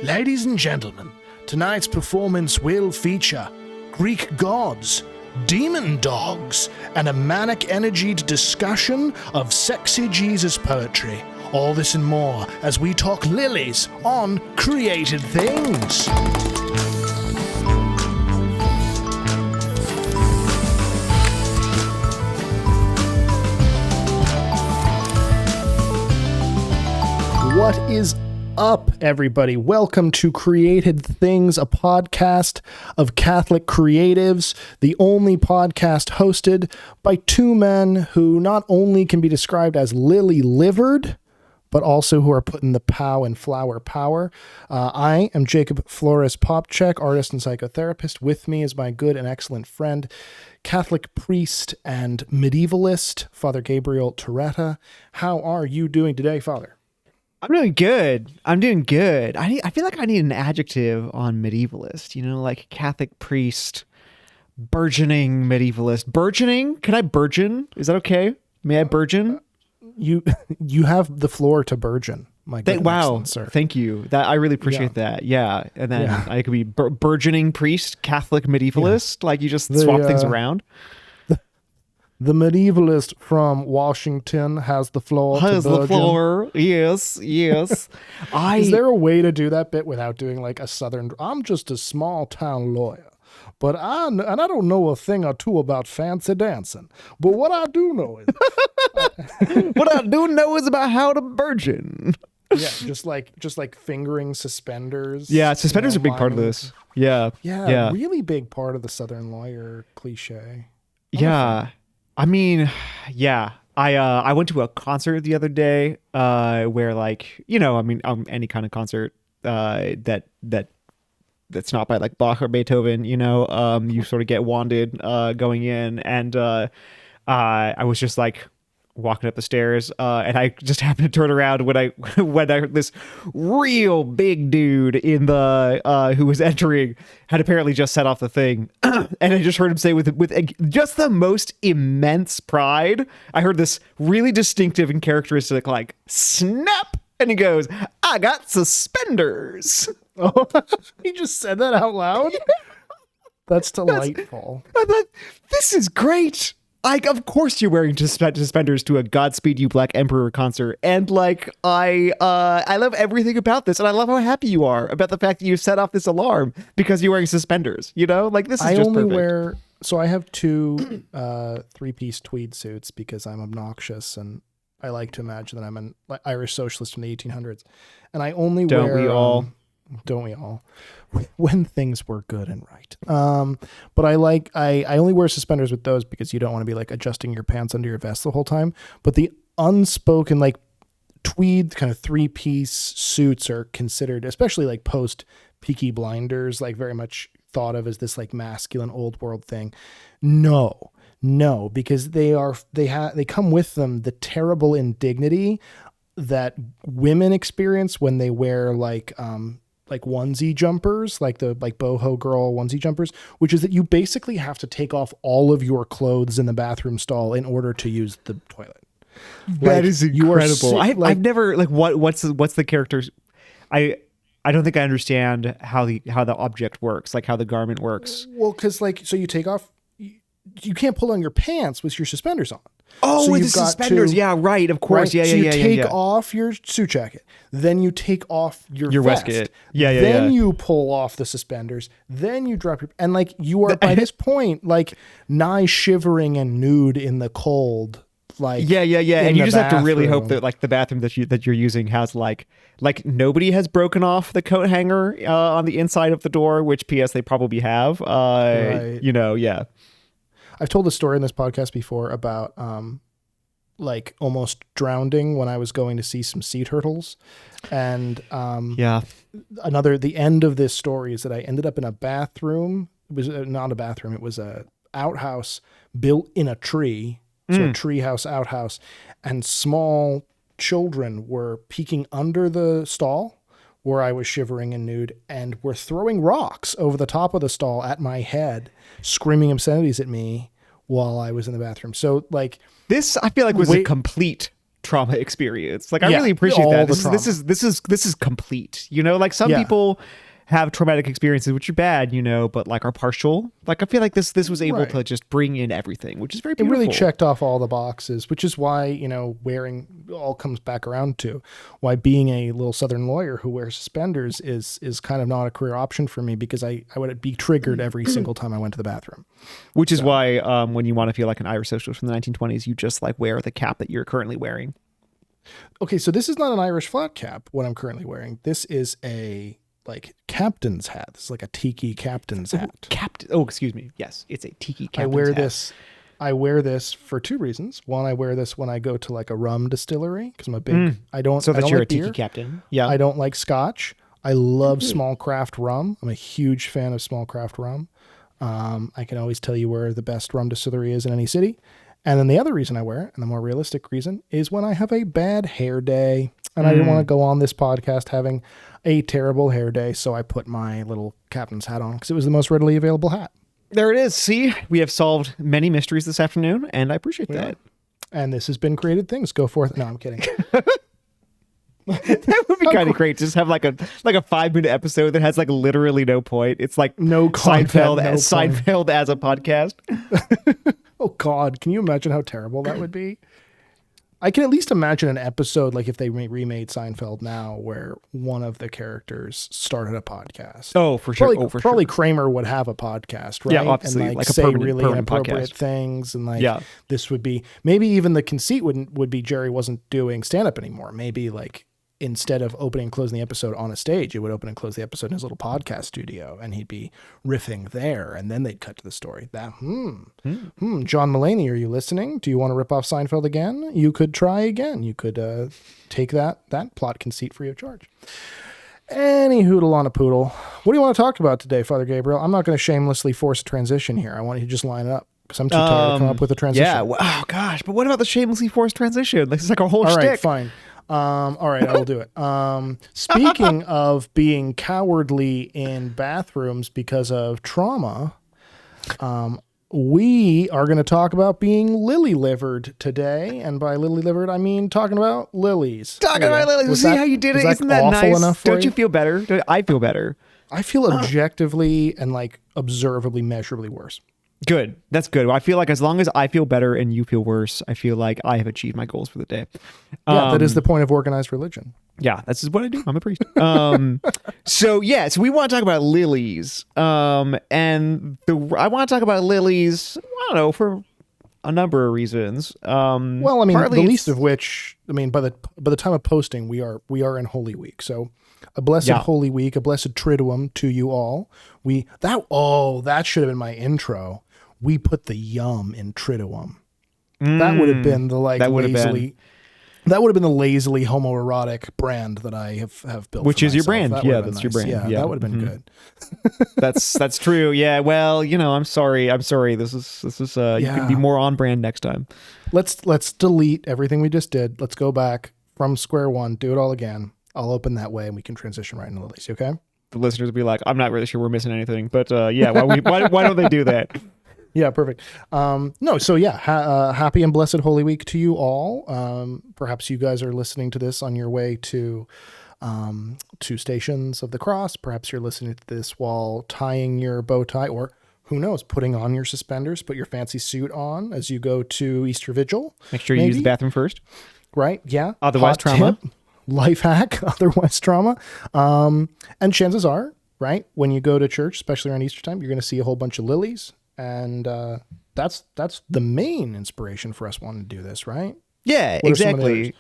Ladies and gentlemen, tonight's performance will feature Greek gods, demon dogs, and a manic-energied discussion of sexy Jesus poetry. All this and more as we talk Lilies on Created Things. What is up, everybody? Welcome to Created Things, a podcast of Catholic creatives, the only podcast hosted by two men who not only can be described as lily-livered, but also who are putting the pow in flower power. I am Jacob Flores Popcheck, artist and psychotherapist. With me is my good and excellent friend, Catholic priest and medievalist, Father Gabriel Toretta. How are you doing today, Father? I'm doing good. I feel like I need an adjective on medievalist, like Catholic priest, burgeoning medievalist. Burgeoning? Can I burgeon? Is that okay? May I burgeon? You have the floor to burgeon, my good wow, sir. Thank you. That I really appreciate that. Yeah. And then I could be burgeoning priest, Catholic medievalist. Like you just swap things around. The medievalist from Washington has the floor. Has the floor. Yes. Is there a way to do that bit without doing like a southern? I'm just a small town lawyer, but I don't know a thing or two about fancy dancing. But what I do know is about how to burgeon. Yeah, just like fingering suspenders. Yeah, suspenders are a big part of this. Yeah, really big part of the southern lawyer cliche. Yeah. I mean, yeah, I went to a concert the other day, where any kind of concert, that's not by like Bach or Beethoven, you sort of get wanded, going in, and, I was just like walking up the stairs, and I just happened to turn around when I heard this real big dude in the who was entering had apparently just set off the thing, and I just heard him say with just the most immense pride, I heard this really distinctive and characteristic like snap, and he goes, "I got suspenders." Oh, he just said that out loud. That's delightful. I thought, this is great. Like, of course you're wearing suspenders to a Godspeed You Black Emperor concert. And like, I love everything about this. And I love how happy you are about the fact that you set off this alarm because you're wearing suspenders, like this is just perfect. So I have two, 3-piece tweed suits because I'm obnoxious and I like to imagine that I'm an Irish socialist from the 1800s. And I only wear... Don't we all? When things were good and right. But I only wear suspenders with those because you don't want to be like adjusting your pants under your vest the whole time. But the unspoken like tweed kind of 3-piece suits are considered, especially like post Peaky Blinders, like very much thought of as this like masculine old world thing. No, because they come with them the terrible indignity that women experience when they wear like onesie jumpers, like the boho girl onesie jumpers, which is that you basically have to take off all of your clothes in the bathroom stall in order to use the toilet. That is incredible. I've never what's the characters. I don't think I understand how the object works, like how the garment works. Well, because so you take off, you can't pull on your pants with your suspenders on. Oh, so with the suspenders. Yeah, right. Of course. Right? You take off your suit jacket. Then you take off your vest. Waistcoat. Then you pull off the suspenders. Then you drop your... And you are, by this point, nigh shivering and nude in the cold. And you just have to really hope that the bathroom that you're using has like nobody has broken off the coat hanger on the inside of the door, which P.S. they probably have. Right. Yeah. I've told the story in this podcast before about almost drowning when I was going to see some sea turtles. And the end of this story is that I ended up in a bathroom. It was not a bathroom. It was a outhouse built in a tree. So a treehouse outhouse, and small children were peeking under the stall where I was shivering and nude and were throwing rocks over the top of the stall at my head, screaming obscenities at me while I was in the bathroom. So this, I feel like was a complete trauma experience. Like I really appreciate that. This is complete. You know, like some people have traumatic experiences which are bad, you know, but like are partial. Like I feel like this was able to just bring in everything, which is very beautiful. It really checked off all the boxes, which is why, you know, wearing all comes back around to why being a little Southern lawyer who wears suspenders is kind of not a career option for me, because I would be triggered every single time I went to the bathroom. Which is why when you want to feel like an Irish socialist from the 1920s, you just like wear the cap that you're currently wearing. Okay, so this is not an Irish flat cap, what I'm currently wearing. This is a like captain's hat. This is like a tiki captain's hat. Excuse me. Yes, it's a tiki captain's hat. I wear this for two reasons. One, I wear this when I go to like a rum distillery because I'm a big. So that you're like a tiki beer. captain. Yeah. I don't like scotch. I love small craft rum. I'm a huge fan of small craft rum. I can always tell you where the best rum distillery is in any city. And then the other reason I wear it, and the more realistic reason, is when I have a bad hair day. And I didn't want to go on this podcast having a terrible hair day, so I put my little captain's hat on because it was the most readily available hat. There it is. See, we have solved many mysteries this afternoon, and I appreciate that. And this has been Created Things. Go forth. No, I'm kidding. That would be kind of great. Just have like a 5-minute episode that has like literally no point. It's like no content, Seinfeld as a podcast. Oh God, can you imagine how terrible that would be? I can at least imagine an episode like if they remade Seinfeld now, where one of the characters started a podcast. Oh, for sure. Probably Kramer would have a podcast, right? Yeah, obviously, and like a say permanent, really inappropriate podcast. things, and this would be maybe even the conceit would be Jerry wasn't doing stand up anymore. Maybe like instead of opening and closing the episode on a stage, it would open and close the episode in his little podcast studio, and he'd be riffing there, and then they'd cut to the story. That John Mulaney, are you listening? Do you want to rip off Seinfeld again? You could try again. You could take that plot conceit free of charge. Any hoodle on a poodle. What do you want to talk about today, Father Gabriel? I'm not going to shamelessly force a transition here. I want you to just line it up, because I'm too tired to come up with a transition. Yeah. Oh gosh, but what about the shamelessly forced transition? This is like a whole shtick. All right, fine. All right, I will do it. Speaking of being cowardly in bathrooms because of trauma, we are going to talk about being lily-livered today. And by lily-livered, I mean talking about lilies. Talking about lilies. See how you did it? Isn't that nice? Don't you feel better? I feel better. I feel objectively and like observably, measurably worse. Good. That's good. I feel like as long as I feel better and you feel worse, I feel like I have achieved my goals for the day. Yeah, that is the point of organized religion. Yeah, this is what I do. I'm a priest. So we want to talk about lilies. I want to talk about lilies, I don't know, for a number of reasons. Well, I mean, the least of which, I mean, by the time of posting, we are in Holy Week. So a blessed Holy Week, a blessed Triduum to you all. That should have been my intro. We put the yum in Triduum. That would have been the that would have been the lazily homoerotic brand that I have built. Which is your brand. Yeah, that's your brand. Yeah, that would have been good. That's true. Yeah. Well, I'm sorry. This is you can be more on brand next time. Let's delete everything we just did. Let's go back from square one, do it all again. I'll open that way and we can transition right into Lilies. Okay? The listeners will be like, I'm not really sure we're missing anything, but why don't they do that? Yeah, perfect. Happy and blessed Holy Week to you all. Perhaps you guys are listening to this on your way to Stations of the Cross. Perhaps you're listening to this while tying your bow tie, or who knows, putting on your suspenders, put your fancy suit on as you go to Easter Vigil. Make sure you use the bathroom first. Right, yeah. Otherwise trauma. Life hack, otherwise trauma. And chances are, right, when you go to church, especially around Easter time, you're going to see a whole bunch of lilies. And that's the main inspiration for us wanting to do this, right? Yeah, exactly.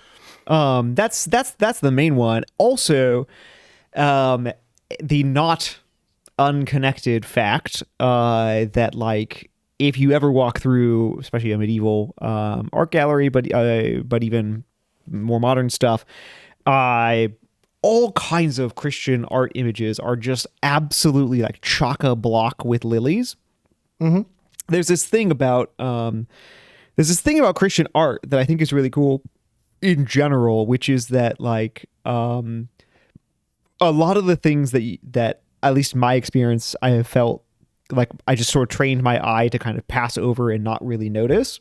That's the main one. Also, the not unconnected fact that like if you ever walk through, especially a medieval art gallery, but even more modern stuff, all kinds of Christian art images are just absolutely like chock-a-block with lilies. Mm-hmm. There's this thing about Christian art that I think is really cool in general, which is that like a lot of the things that at least in my experience I have felt like I just sort of trained my eye to kind of pass over and not really notice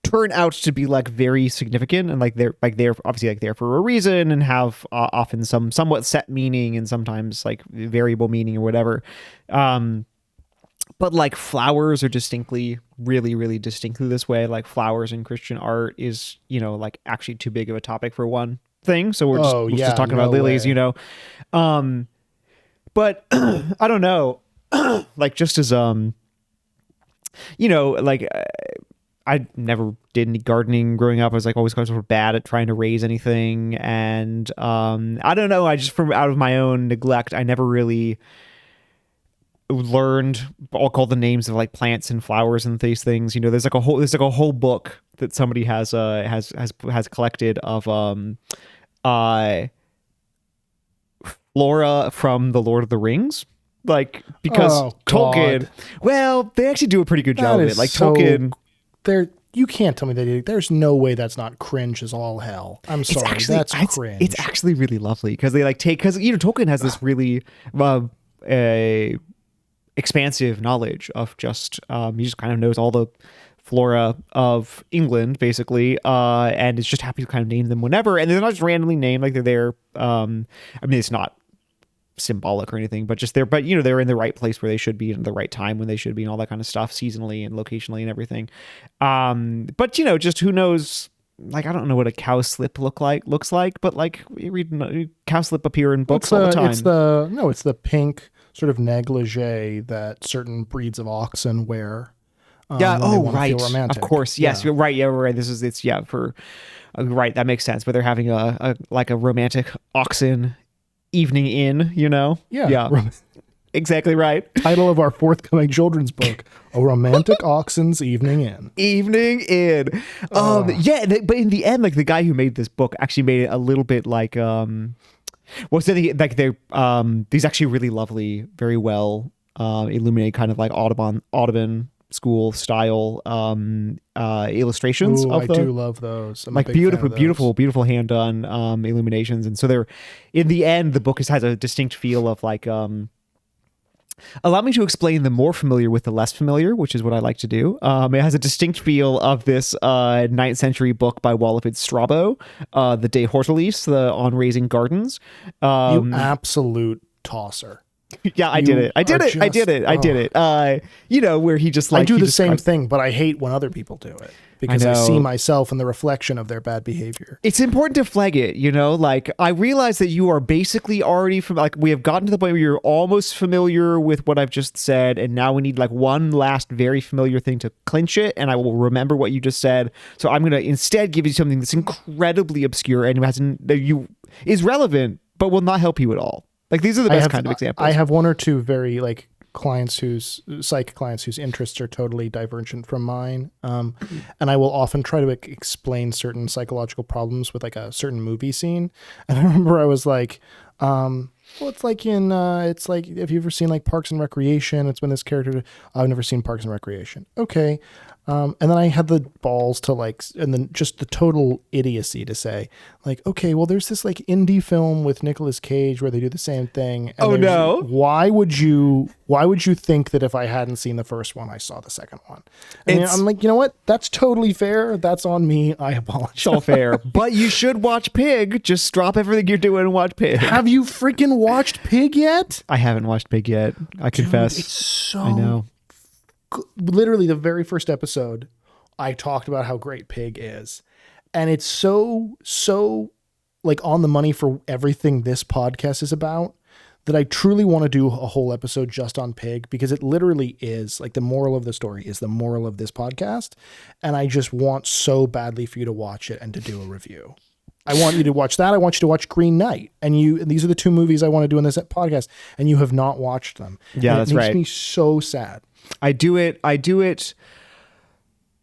turn out to be like very significant, and like they're obviously like there for a reason, and have often some somewhat set meaning and sometimes like variable meaning or whatever. But like flowers are distinctly, really, really distinctly this way. Like flowers in Christian art is, you know, like actually too big of a topic for one thing. So we're just talking about lilies, you know. But I don't know, like just as you know, like I never did any gardening growing up. I was like always kind of bad at trying to raise anything, and I don't know. I just, from out of my own neglect, I never really learned all the names of like plants and flowers and these things. You know, there's like a whole book that somebody has collected of flora from the Lord of the Rings. Like, because Tolkien, well, they actually do a pretty good job of it. Like Tolkien, you can't tell me they did. There's no way that's not cringe as all hell. I'm sorry, that's cringe. It's actually really lovely because they like take, because, you know, Tolkien has this really expansive knowledge of just he just kind of knows all the flora of England basically, and is just happy to kind of name them whenever, and they're not just randomly named, like they're there. I mean, it's not symbolic or anything, but just there, but you know, they're in the right place where they should be, in the right time when they should be, and all that kind of stuff, seasonally and locationally and everything. But you know, just who knows, like I don't know what a cowslip looks like, but like we read cowslip appear in books all the time. It's the pink sort of negligee that certain breeds of oxen wear. Yeah. Oh, right. Of course. Yes. Yeah. You're right. Yeah. Right. Right. That makes sense. But they're having a romantic oxen evening in, you know? Yeah. Yeah. Exactly right. Title of our forthcoming children's book: A Romantic Oxen's Evening In. Evening in. Yeah. But in the end, like the guy who made this book actually made it a little bit like, well, so these actually really lovely, very well illuminated kind of like Audubon school style illustrations. Ooh, I do love those. I'm like beautiful hand done illuminations, and so they're, in the end, the book has a distinct feel of like allow me to explain the more familiar with the less familiar, which is what I like to do. It has a distinct feel of this 9th century book by Walafrid Strabo, the De Hortalice, on raising gardens. You absolute tosser. Yeah, I did it. You know, where he just like, I do the same thing, but I hate when other people do it because I see myself in the reflection of their bad behavior. It's important to flag it, you know, like I realize that you are basically already from, like, we have gotten to the point where you're almost familiar with what I've just said, and now we need like one last very familiar thing to clinch it, and I will remember what you just said. So I'm going to instead give you something that's incredibly obscure and is relevant, but will not help you at all. Like, these are the best kind of examples. I have one or two very like psych clients whose interests are totally divergent from mine. And I will often try to explain certain psychological problems with like a certain movie scene. And I remember I was like, well, it's like it's like, have you ever seen like Parks and Recreation? It's when this character, I've never seen Parks and Recreation. Okay. And then I had the balls to like, and then just the total idiocy to say like, okay, well, there's this like indie film with Nicolas Cage where they do the same thing. And why would you think that if I hadn't seen the first one, I saw the second one? And I'm like, you know what? That's totally fair. That's on me. I apologize. It's all fair. But you should watch Pig. Just drop everything you're doing and watch Pig. Have you freaking watched Pig yet? I haven't watched Pig yet. I confess. It's so... I know. Literally the very first episode, I talked about how great Pig is, and it's so like on the money for everything this podcast is about, that I truly want to do a whole episode just on Pig, because it literally is like the moral of the story is the moral of this podcast, and I just want so badly for you to watch it and to do a review. I want you to watch that. I want you to watch Green Knight, and these are the two movies I want to do in this podcast, and you have not watched them. Yeah, and that's right. It makes me so sad. I do it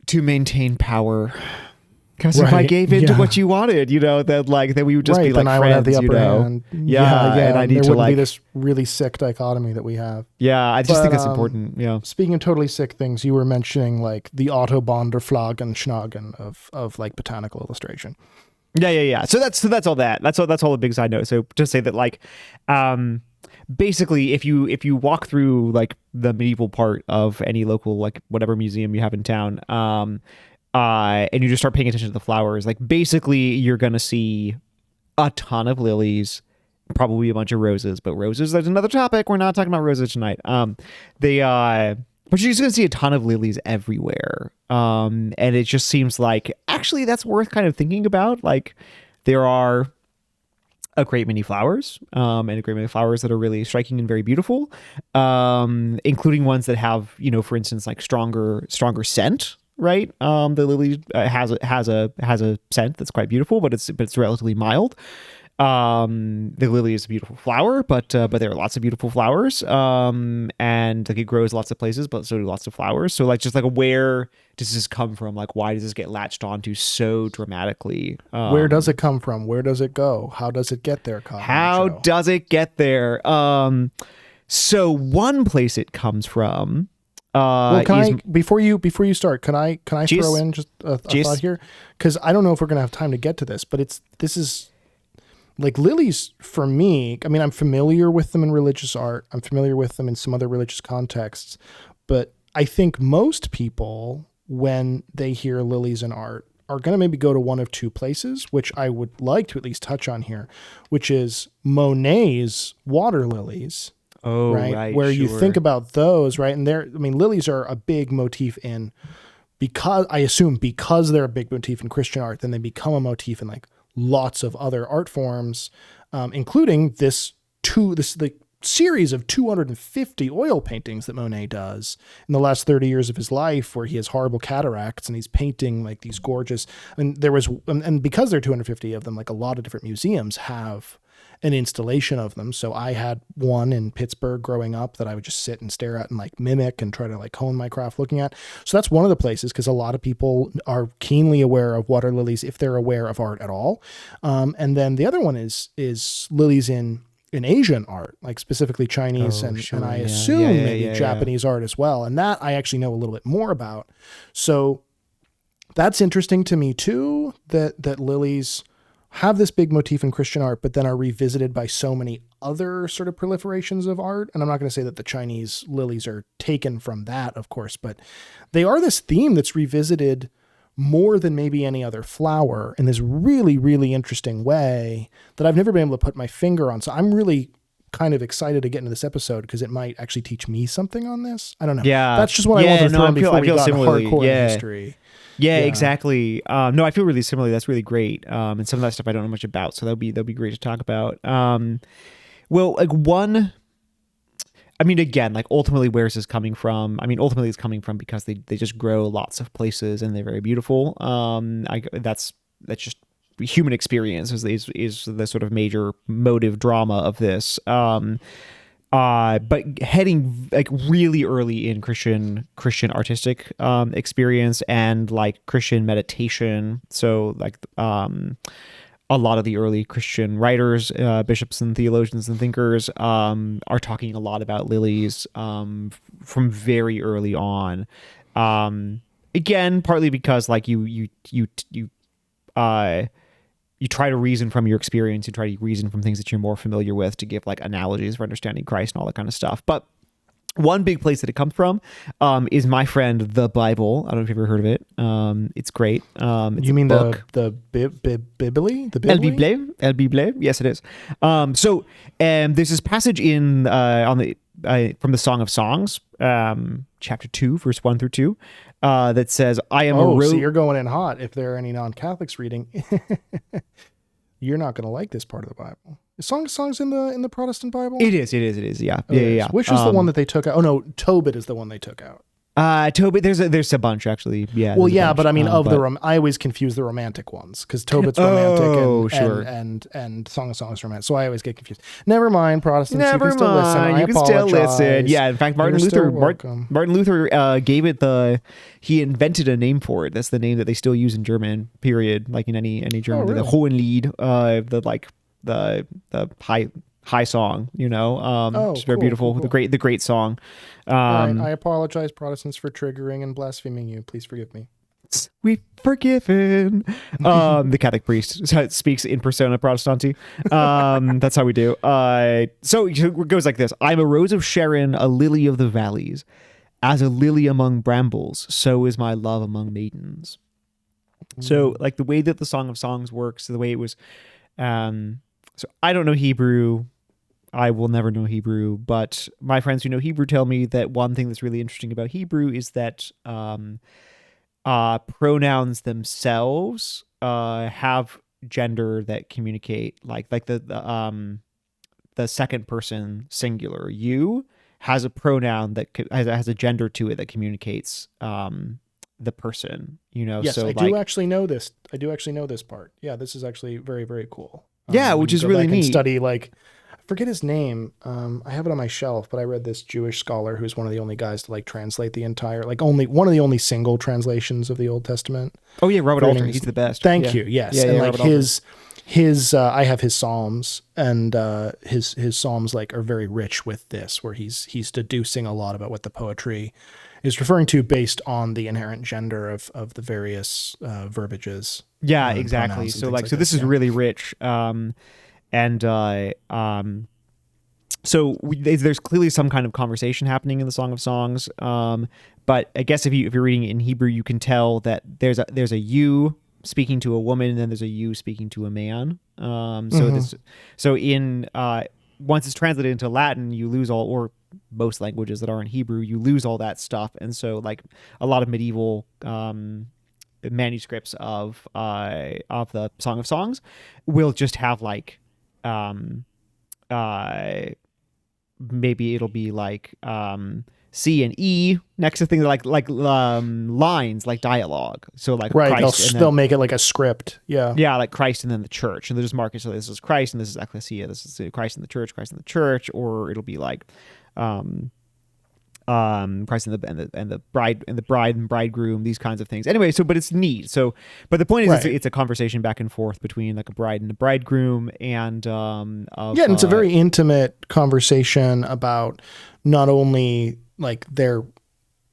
to maintain power. Because if I gave in to what you wanted, you know, that we would just be like friends, would have the upper hand. Yeah, and I need there to wouldn't be this really sick dichotomy that we have. Yeah, I just think that's important. Yeah. Speaking of totally sick things, you were mentioning like the Autobahn der Flaggen Schnagen of like botanical illustration. Yeah. So that's all that. That's all the big side note. So to say that like, basically, if you walk through like the medieval part of any local like whatever museum you have in town, and you just start paying attention to the flowers, like basically you're gonna see a ton of lilies, probably a bunch of roses, but roses, there's another topic. We're not talking about roses tonight. But you're just gonna see a ton of lilies everywhere. And it just seems like actually that's worth kind of thinking about. Like there are a great many flowers, and a great many flowers that are really striking and very beautiful, including ones that have, for instance, like stronger scent. Right, the lily has a scent that's quite beautiful, but it's relatively mild. The lily is a beautiful flower, but there are lots of beautiful flowers, and like it grows lots of places, but so do lots of flowers. So like just like where does this come from? Like why does this get latched onto so dramatically? Where does it come from? Where does it go? How does it get there? How does it get there? So one place it comes from. Before you start, can I throw in just a thought here? Because I don't know if we're gonna have time to get to this, but this is like lilies for me. I mean, I'm familiar with them in religious art. I'm familiar with them in some other religious contexts, but I think most people, when they hear lilies in art, are gonna maybe go to one of two places, which I would like to at least touch on here, which is Monet's water lilies. Oh, right. Where you think about those, right? And lilies are a big motif because they're a big motif in Christian art, then they become a motif in like lots of other art forms, including the series of 250 oil paintings that Monet does in the last 30 years of his life, where he has horrible cataracts and he's painting like these gorgeous, and because there are 250 of them, like a lot of different museums have an installation of them. So I had one in Pittsburgh growing up that I would just sit and stare at and like mimic and try to like hone my craft looking at. So that's one of the places, because a lot of people are keenly aware of water lilies if they're aware of art at all. And then the other one is lilies in Asian art, like specifically Chinese and I assume maybe Japanese art as well. And that I actually know a little bit more about. So that's interesting to me too, that lilies have this big motif in Christian art, but then are revisited by so many other sort of proliferations of art. And I'm not going to say that the Chinese lilies are taken from that, of course, but they are this theme that's revisited more than maybe any other flower in this really, really interesting way that I've never been able to put my finger on. So I'm really kind of excited to get into this episode because it might actually teach me something on this. I don't know. Yeah. That's just what I wanted to throw in before we got hardcore in history. Yeah, exactly. No, I feel really similarly. That's really great. And some of that stuff I don't know much about, so that'll be great to talk about. Well, like again, like ultimately, where is this coming from? Ultimately, it's coming from because they just grow lots of places and they're very beautiful. That's just human experience is the sort of major motive drama of this. But heading like really early in Christian artistic experience and like Christian meditation. So like a lot of the early Christian writers, bishops and theologians and thinkers are talking a lot about lilies from very early on. Again, partly because like you try to reason from your experience, you try to reason from things that you're more familiar with to give like analogies for understanding Christ and all that kind of stuff. But one big place that it comes from is my friend, the Bible. I don't know if you've ever heard of it. It's great. It's you mean book. the Bibli? The Bibli? El Bible? Yes, it is. So there's this passage in from the Song of Songs, chapter 2, verse 1 through 2, that says, I am a rose. So you're going in hot. If there are any non-Catholics reading, you're not going to like this part of the Bible. Is Song of Songs in the Protestant Bible? It is. Yeah. Yeah. Which is the one that they took out? Oh no, Tobit is the one they took out. Tobit, there's a bunch actually. Yeah. Well, yeah, but I mean, I always confuse the romantic ones because Tobit's romantic and Song of Songs romantic. So I always get confused. Never mind, Protestants. You can still listen. You can still listen. Yeah. In fact, Martin Luther gave it he invented a name for it. That's the name that they still use in German. Period. Like in any German, the Hohenlied, the high song, just very beautiful. Cool. The great song. All right, I apologize, Protestants, for triggering and blaspheming you. Please forgive me. We've forgiven. The Catholic priest speaks in persona Protestanti. That's how we do. So it goes like this. I'm a rose of Sharon, a lily of the valleys. As a lily among brambles, so is my love among maidens. So like the way that the Song of Songs works, the way it was, so I don't know Hebrew. I will never know Hebrew, but my friends who know Hebrew tell me that one thing that's really interesting about Hebrew is that pronouns themselves have gender that communicate like the second person singular you has a pronoun that has a gender to it that communicates the person, you know. Yes, so I like, do actually know this. I do actually know this part. Yeah, this is actually very, very cool. yeah, which is really neat. And study, like, I forget his name. I have it on my shelf, but I read this Jewish scholar who's one of the only guys to like translate the entire, like only one of the only single translations of the Old Testament. Oh yeah, Robert Alter, he's the best. Thank you. Yes, and like his I have his Psalms, and his Psalms like are very rich with this, where he's deducing a lot about what the poetry is referring to based on the inherent gender of the various verbiages. Yeah, exactly. So like, so this is really rich. So there's clearly some kind of conversation happening in the Song of Songs. But I guess if you're reading it in Hebrew, you can tell that there's a you speaking to a woman, and then there's a you speaking to a man. So in once it's translated into Latin, you lose all, or most languages that aren't Hebrew, you lose all that stuff. And so like a lot of medieval manuscripts of the Song of Songs will just have like maybe it'll be like C and E next to things like lines, like dialogue. So like right, Christ, they'll make it like a script. Yeah, like Christ and then the church, and they'll just mark it. So this is Christ and this is ecclesia. This is Christ and the church, or it'll be like Christ and the bride and bridegroom, these kinds of things. Anyway, but it's neat. So, but the point is, right, it's a conversation back and forth between like a bride and a bridegroom, and and it's a very intimate conversation about not only like their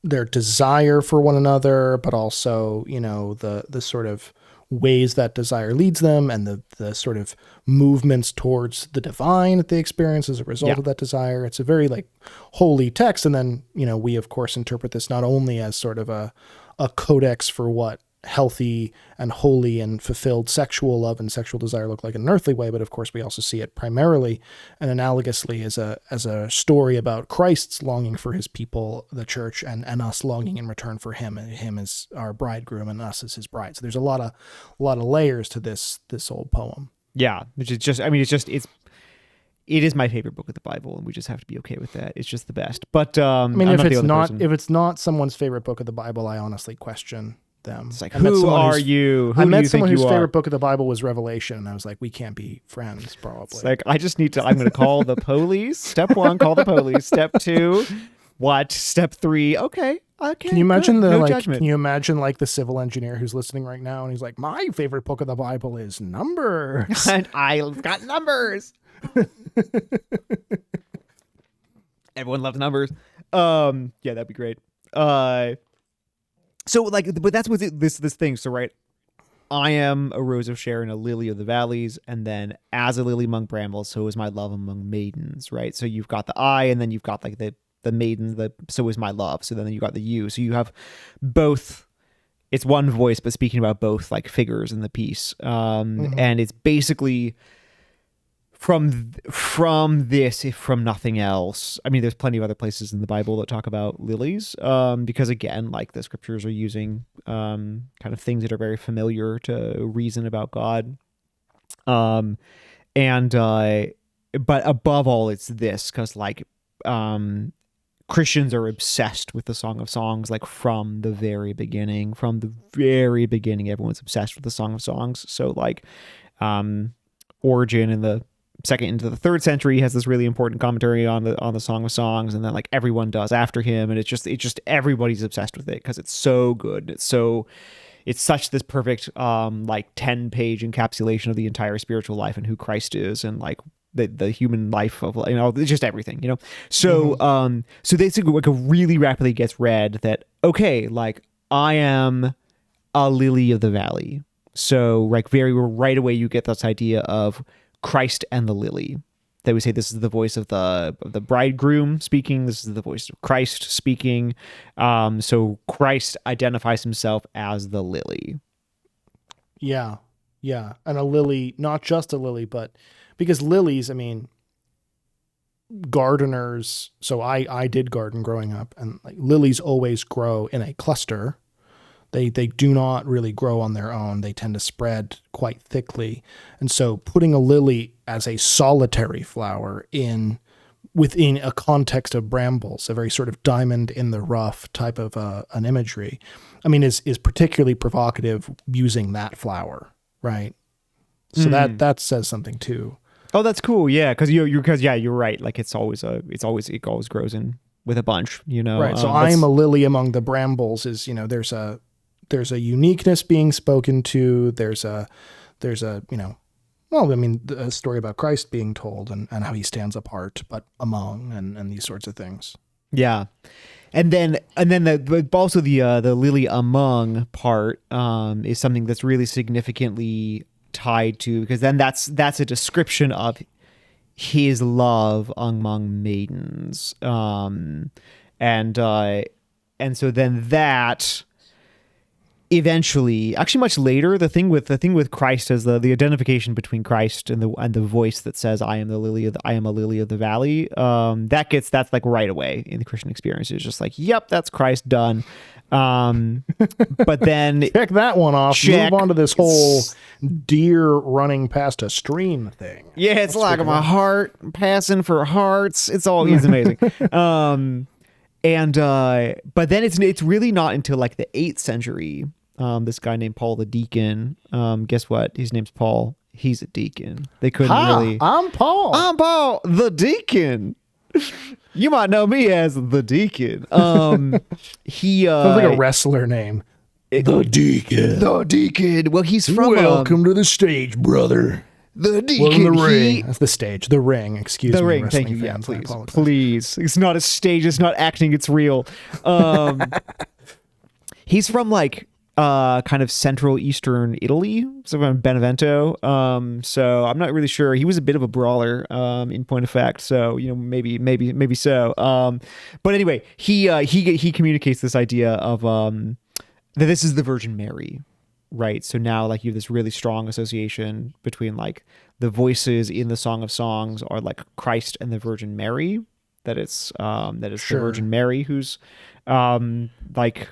desire for one another, but also, you know, the sort of ways that desire leads them, and the sort of movements towards the divine that they experience as a result of that desire. It's a very like holy text. And then, you know, we of course interpret this not only as sort of a codex for what healthy and holy and fulfilled sexual love and sexual desire look like in an earthly way, but of course we also see it primarily and analogously as a story about Christ's longing for his people, the church, and us longing in return for him, and him as our bridegroom and us as his bride. So there's a lot of layers to this old poem. Yeah, which is just, I mean, it is my favorite book of the Bible, and we just have to be okay with that. It's just the best. But I mean, if it's not someone's favorite book of the Bible, I honestly question them. It's like, who are you? I met someone whose favorite book of the Bible was Revelation, and I was like, we can't be friends, probably. It's like, I'm going to call the police. Step 1, call the police. Step 2, what? Step 3, okay. Can you imagine Can you imagine like the civil engineer who's listening right now, and he's like, my favorite book of the Bible is Numbers. And I've got numbers. Everyone loves numbers. Yeah, that'd be great. So like, but that's what this thing. So right, I am a rose of Sharon, a lily of the valleys, and then as a lily among brambles, so is my love among maidens. Right. So you've got the I, and then you've got like the maiden. So is my love. So then you got the you. So you have both. It's one voice, but speaking about both like figures in the piece. And it's basically from this, if from nothing else. I mean, there's plenty of other places in the Bible that talk about lilies, because again, like the scriptures are using kind of things that are very familiar to reason about God. But above all, it's this, because like Christians are obsessed with the Song of Songs, like from the very beginning. Everyone's obsessed with the Song of Songs. So like Origen in the 2nd into the 3rd century has this really important commentary on the Song of Songs, and then like everyone does after him, and it's just everybody's obsessed with it because it's so good. It's such this perfect like 10-page encapsulation of the entire spiritual life and who Christ is, and like the human life of, you know, just everything, you know. So so basically like really rapidly gets read that, okay, like I am a lily of the valley. So like very right away you get this idea of Christ and the lily. They would say this is the voice of the bridegroom speaking. This is the voice of Christ speaking. So Christ identifies himself as the lily. Yeah. Yeah. And a lily, not just a lily, but because lilies, I mean, gardeners. So I did garden growing up, and like lilies always grow in a cluster. They do not really grow on their own. They tend to spread quite thickly. And so putting a lily as a solitary flower within a context of brambles, a very sort of diamond in the rough type of an imagery, I mean, is particularly provocative using that flower, right? So that says something too. Oh, that's cool. Yeah, because you're right. Like it always grows in with a bunch. Right. So I'm a lily among the brambles. Is there's a uniqueness being spoken to. There's a well, I mean, a story about Christ being told and how he stands apart, but among and these sorts of things. Yeah. And then also the lily among part is something that's really significantly tied to, because then that's a description of his love among maidens. And so then that eventually, actually much later, the thing with Christ as the identification between Christ and the voice that says I am a lily of the valley, that's like right away in the Christian experience. It's just like, yep, that's Christ done. But then check that one off. Move on to this whole deer running past a stream thing. Yeah, it's like my heart passing for hearts. It's amazing. But then it's really not until like the 8th century. This guy named Paul the Deacon. Guess what? His name's Paul. He's a deacon. They couldn't really. I'm Paul. I'm Paul the Deacon. You might know me as the Deacon. He sounds like a wrestler name. The Deacon. The Deacon. Well, he's from. Welcome to the stage, brother. The Deacon. Welcome to the ring. That's the stage. The ring. Excuse me. The ring. Thank you. Fans, yeah, please. It's not a stage. It's not acting. It's real. He's from like kind of central eastern Italy, so from Benevento. So I'm not really sure. He was a bit of a brawler, in point of fact. So maybe so. But anyway, he communicates this idea of that this is the Virgin Mary, right? So now like you have this really strong association between like the voices in the Song of Songs are like Christ and the Virgin Mary. That is sure. The Virgin Mary who's like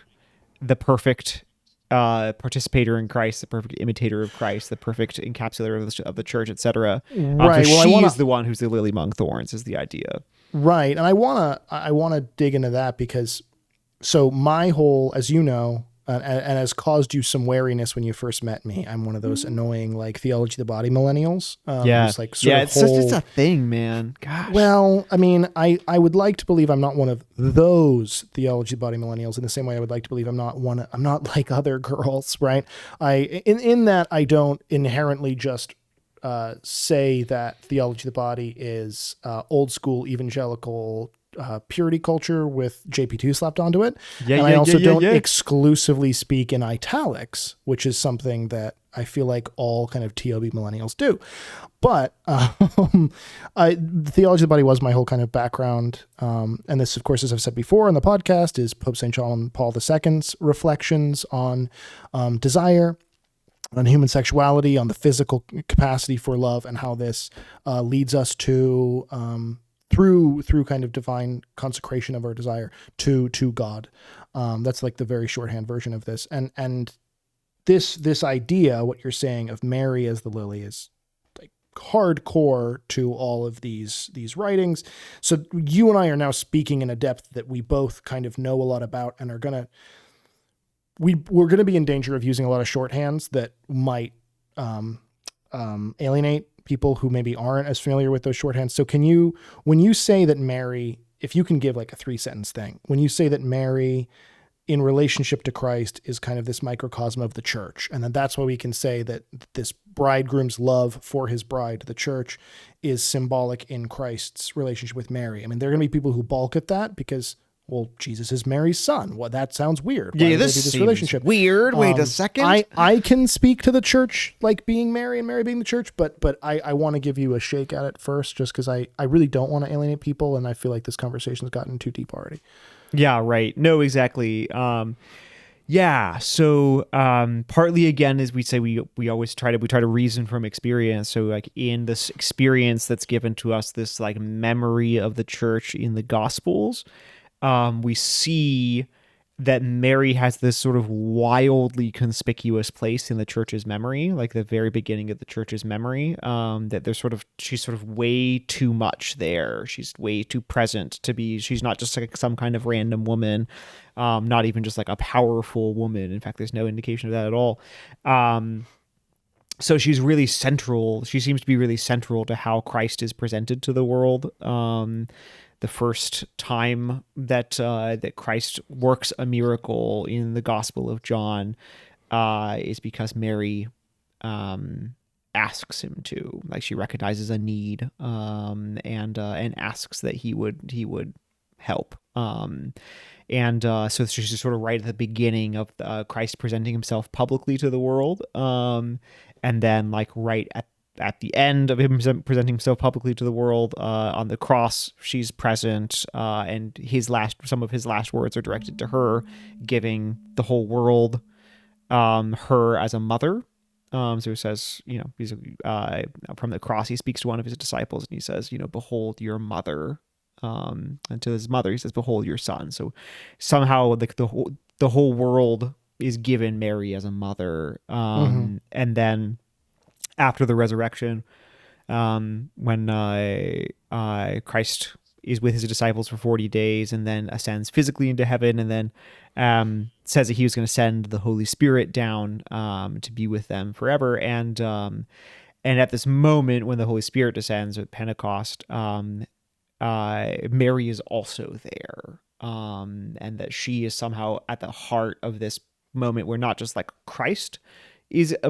the perfect participator in Christ, the perfect imitator of Christ, the perfect encapsulator of the church, etc. Right. So she is the one who's the lily among thorns, is the idea. Right. And I wanna dig into that because so my whole, as you know, and has caused you some wariness when you first met me. I'm one of those annoying like theology of the body millennials. Like it's just a thing, man. Gosh. Well, I mean, I would like to believe I'm not one of those theology of the body millennials in the same way I would like to believe I'm not like other girls, right? In that I don't inherently just say that theology of the body is old school evangelical purity culture with JP2 slapped onto it. And I also don't exclusively speak in italics, which is something that I feel like all kind of TOB millennials do. But theology of the body was my whole kind of background. And this, of course, as I've said before on the podcast, is Pope St. John Paul II's reflections on desire, on human sexuality, on the physical capacity for love, and how this leads us to through kind of divine consecration of our desire to God. That's like the very shorthand version of this. And this idea, what you're saying of Mary as the lily, is like hardcore to all of these writings. So you and I are now speaking in a depth that we both kind of know a lot about and are we're gonna be in danger of using a lot of shorthands that might alienate people who maybe aren't as familiar with those shorthands. So when you say that Mary, if you can give like a 3-sentence thing, when you say that Mary in relationship to Christ is kind of this microcosm of the church, and then that's why we can say that this bridegroom's love for his bride, the church, is symbolic in Christ's relationship with Mary. I mean, there are going to be people who balk at that because, well, Jesus is Mary's son. Well, that sounds weird. Why this relationship weird. Wait a second. I can speak to the church like being Mary and Mary being the church, but I want to give you a shake at it first, just because I really don't want to alienate people, and I feel like this conversation's gotten too deep already. Yeah, right. No, exactly. Yeah. So partly again, as we say, we always try to reason from experience. So like in this experience that's given to us, this like memory of the church in the Gospels, we see that Mary has this sort of wildly conspicuous place in the church's memory, like the very beginning of the church's memory. That she's sort of way too much there. She's way too present to be. She's not just like some kind of random woman, not even just like a powerful woman. In fact, there's no indication of that at all. So she's really central. She seems to be really central to how Christ is presented to the world. The first time that that Christ works a miracle in the Gospel of John is because Mary asks him to. Like she recognizes a need and asks that he would help. So she's just sort of right at the beginning of Christ presenting himself publicly to the world, and then like right at the end of him presenting himself publicly to the world on the cross, she's present, and some of his last words are directed to her, giving the whole world her as a mother. So he says, he's from the cross, he speaks to one of his disciples and he says, behold your mother. And to his mother, he says, behold your son. So somehow like the whole world is given Mary as a mother. And then after the resurrection, when Christ is with his disciples for 40 days and then ascends physically into heaven, and then says that he was going to send the Holy Spirit down to be with them forever. And at this moment when the Holy Spirit descends at Pentecost, Mary is also there, and that she is somehow at the heart of this moment where not just like Christ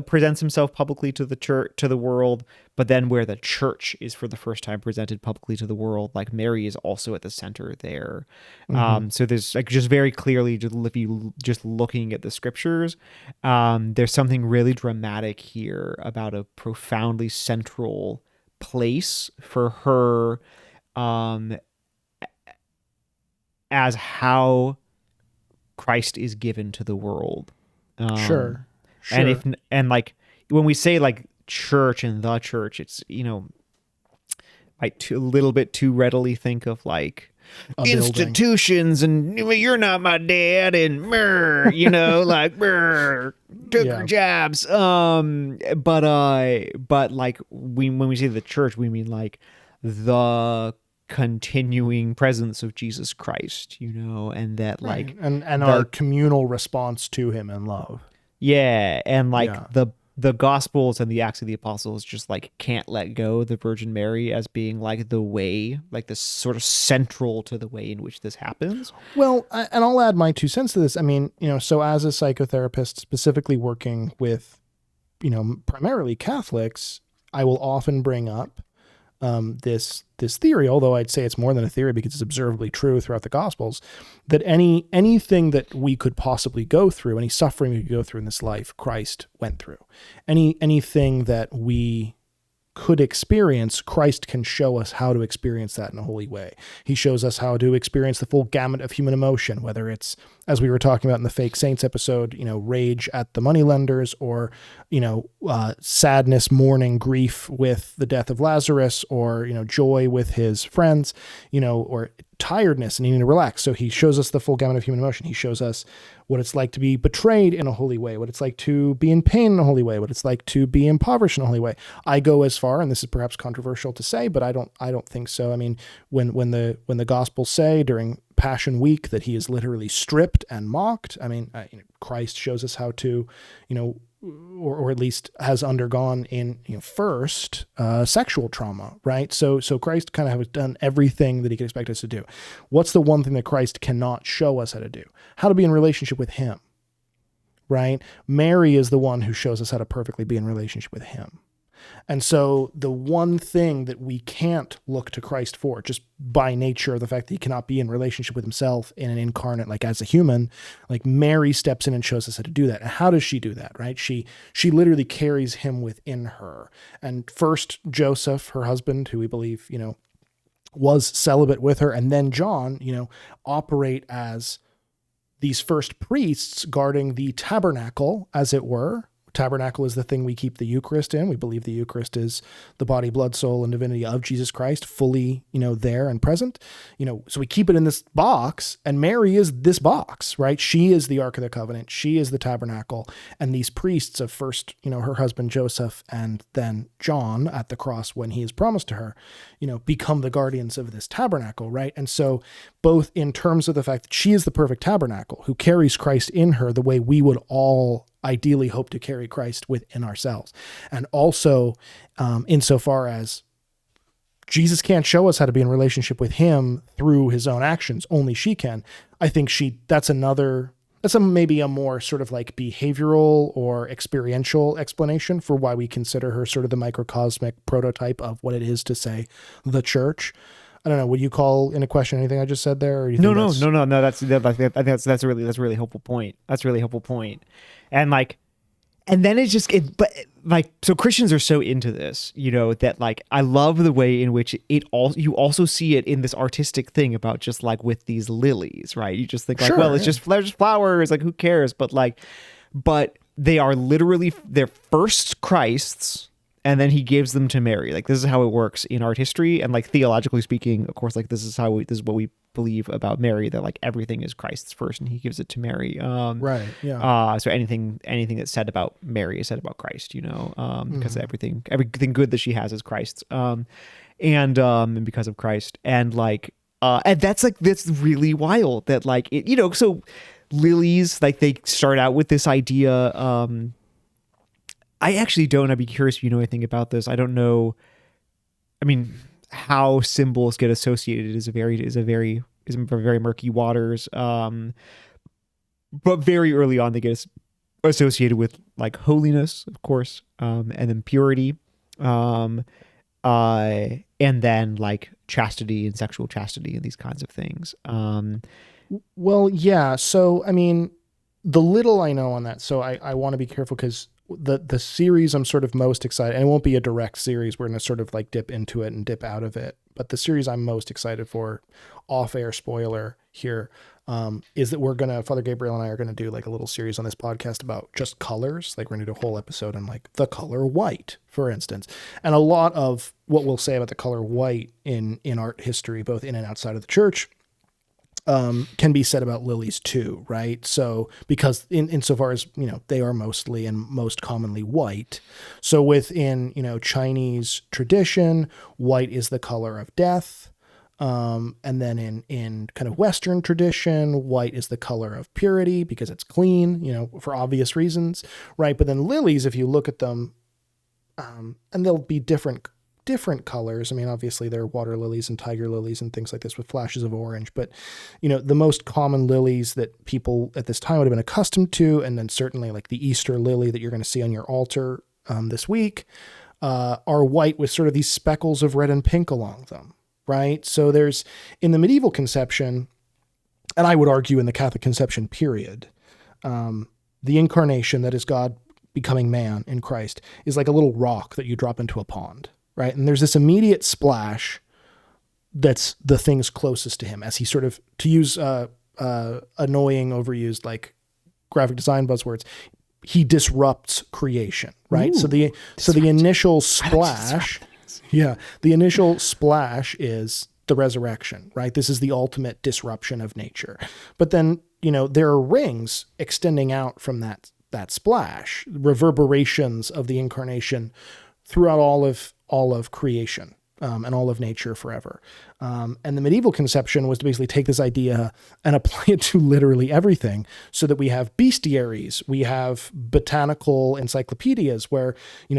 presents himself publicly to the church, to the world, but then where the church is for the first time presented publicly to the world, like Mary is also at the center there. So there's like just very clearly, if you just looking at the scriptures, there's something really dramatic here about a profoundly central place for her, as how Christ is given to the world. Sure. And like when we say like church and the church, it's a little bit too readily think of like institutions and you're not my dad and like took your jobs. But like when we say the church, we mean like the continuing presence of Jesus Christ, and that like and our communal response to him in love. Yeah, and like the Gospels and the Acts of the Apostles just like can't let go of the Virgin Mary as being like the way, like this sort of central to the way in which this happens. Well, and I'll add my 2 cents to this. I mean, so as a psychotherapist, specifically working with, primarily Catholics, I will often bring up this theory, although I'd say it's more than a theory because it's observably true throughout the Gospels, that anything that we could possibly go through, any suffering we could go through in this life, Christ went through. Anything that we could experience, Christ can show us how to experience that in a holy way. He shows us how to experience the full gamut of human emotion, whether it's, as we were talking about in the Fake Saints episode, rage at the moneylenders, or, sadness, mourning, grief with the death of Lazarus, or, joy with his friends, or tiredness and needing to relax. So he shows us the full gamut of human emotion. He shows us what it's like to be betrayed in a holy way, what it's like to be in pain in a holy way, what it's like to be impoverished in a holy way. I go as far, and this is perhaps controversial to say, but I don't think so. I mean, when the Gospels say during Passion Week that he is literally stripped and mocked, I mean, Christ shows us how to, or at least has undergone in first sexual trauma, right? So Christ kind of has done everything that he could expect us to do. What's the one thing that Christ cannot show us how to do? How to be in relationship with him, right? Mary is the one who shows us how to perfectly be in relationship with him. And so the one thing that we can't look to Christ for, just by nature of the fact that he cannot be in relationship with himself in an incarnate, like as a human, like Mary steps in and shows us how to do that. And how does she do that, right? She literally carries him within her. And first Joseph, her husband, who we believe, was celibate with her, and then John, operate as these first priests guarding the tabernacle, as it were. Tabernacle is the thing we keep the Eucharist in. We believe the Eucharist is the body, blood, soul, and divinity of Jesus Christ, fully, there and present. So we keep it in this box, and Mary is this box, right? She is the Ark of the Covenant. She is the tabernacle. And these priests of first, her husband Joseph and then John at the cross when he is promised to her, become the guardians of this tabernacle, right? And so both in terms of the fact that she is the perfect tabernacle who carries Christ in her the way we would all ideally hope to carry Christ within ourselves. And also insofar as Jesus can't show us how to be in relationship with him through his own actions, only she can. I think that's maybe a more sort of like behavioral or experiential explanation for why we consider her sort of the microcosmic prototype of what it is to say the church. I don't know. Would you call into question anything I just said there? Or No. I think that's a really helpful point. That's a really helpful point. And then so Christians are so into this, that like, I love the way in which you also see it in this artistic thing about just like with these lilies, right? You just think like, sure, it's just flowers, like who cares? But they are literally their first Christs. And then he gives them to Mary. Like, this is how it works in art history. And like theologically speaking, of course, like this is what we believe about Mary, that like everything is Christ's first and he gives it to Mary. Right. Yeah. So anything that's said about Mary is said about Christ, because everything good that she has is Christ's. And because of Christ. And like, and that's really wild that like, so lilies, like they start out with this idea, I actually don't. I'd be curious if you know anything about this. I don't know. I mean, how symbols get associated is very murky waters. But very early on, they get associated with like holiness, of course, and then purity, and then like chastity and sexual chastity and these kinds of things. Well, yeah. So I mean, the little I know on that. So I want to be careful because the series I'm sort of most excited, and it won't be a direct series. We're going to sort of like dip into it and dip out of it. But the series I'm most excited for, off-air spoiler here, is that Father Gabriel and I are going to do like a little series on this podcast about just colors. Like we're going to do a whole episode on like the color white, for instance. And a lot of what we'll say about the color white in art history, both in and outside of the church, can be said about lilies too, right? So because insofar as, they are mostly and most commonly white. So within, Chinese tradition, white is the color of death. And then in kind of Western tradition, white is the color of purity because it's clean, for obvious reasons, right? But then lilies, if you look at them, and they'll be different colors. I mean, obviously there are water lilies and tiger lilies and things like this with flashes of orange, but the most common lilies that people at this time would have been accustomed to, and then certainly like the Easter lily that you're going to see on your altar this week, are white with sort of these speckles of red and pink along them, right? So there's, in the medieval conception, and I would argue in the Catholic conception period, the incarnation, that is God becoming man in Christ, is like a little rock that you drop into a pond. Right. And there's this immediate splash that's the things closest to him as he sort of, to use annoying, overused, like graphic design buzzwords, he disrupts creation. Right. Ooh, so the initial splash. Yeah. The initial splash is the resurrection. Right. This is the ultimate disruption of nature. But then, there are rings extending out from that splash, reverberations of the incarnation throughout all of creation, and all of nature forever. And the medieval conception was to basically take this idea and apply it to literally everything, so that we have bestiaries, we have botanical encyclopedias where,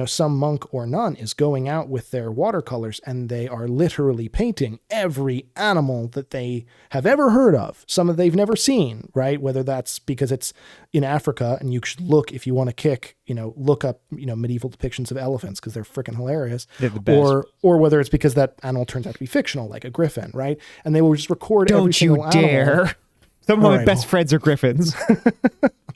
some monk or nun is going out with their watercolors and they are literally painting every animal that they have ever heard of, some that they've never seen, right? Whether that's because it's in Africa and you should look, if you want to kick, look up, medieval depictions of elephants because they're freaking hilarious. They're the best. Or whether it's because that animal turns out to be fictional, like a griffin, right? And they will just record every single animal. Don't you dare. Some of my best friends are griffins.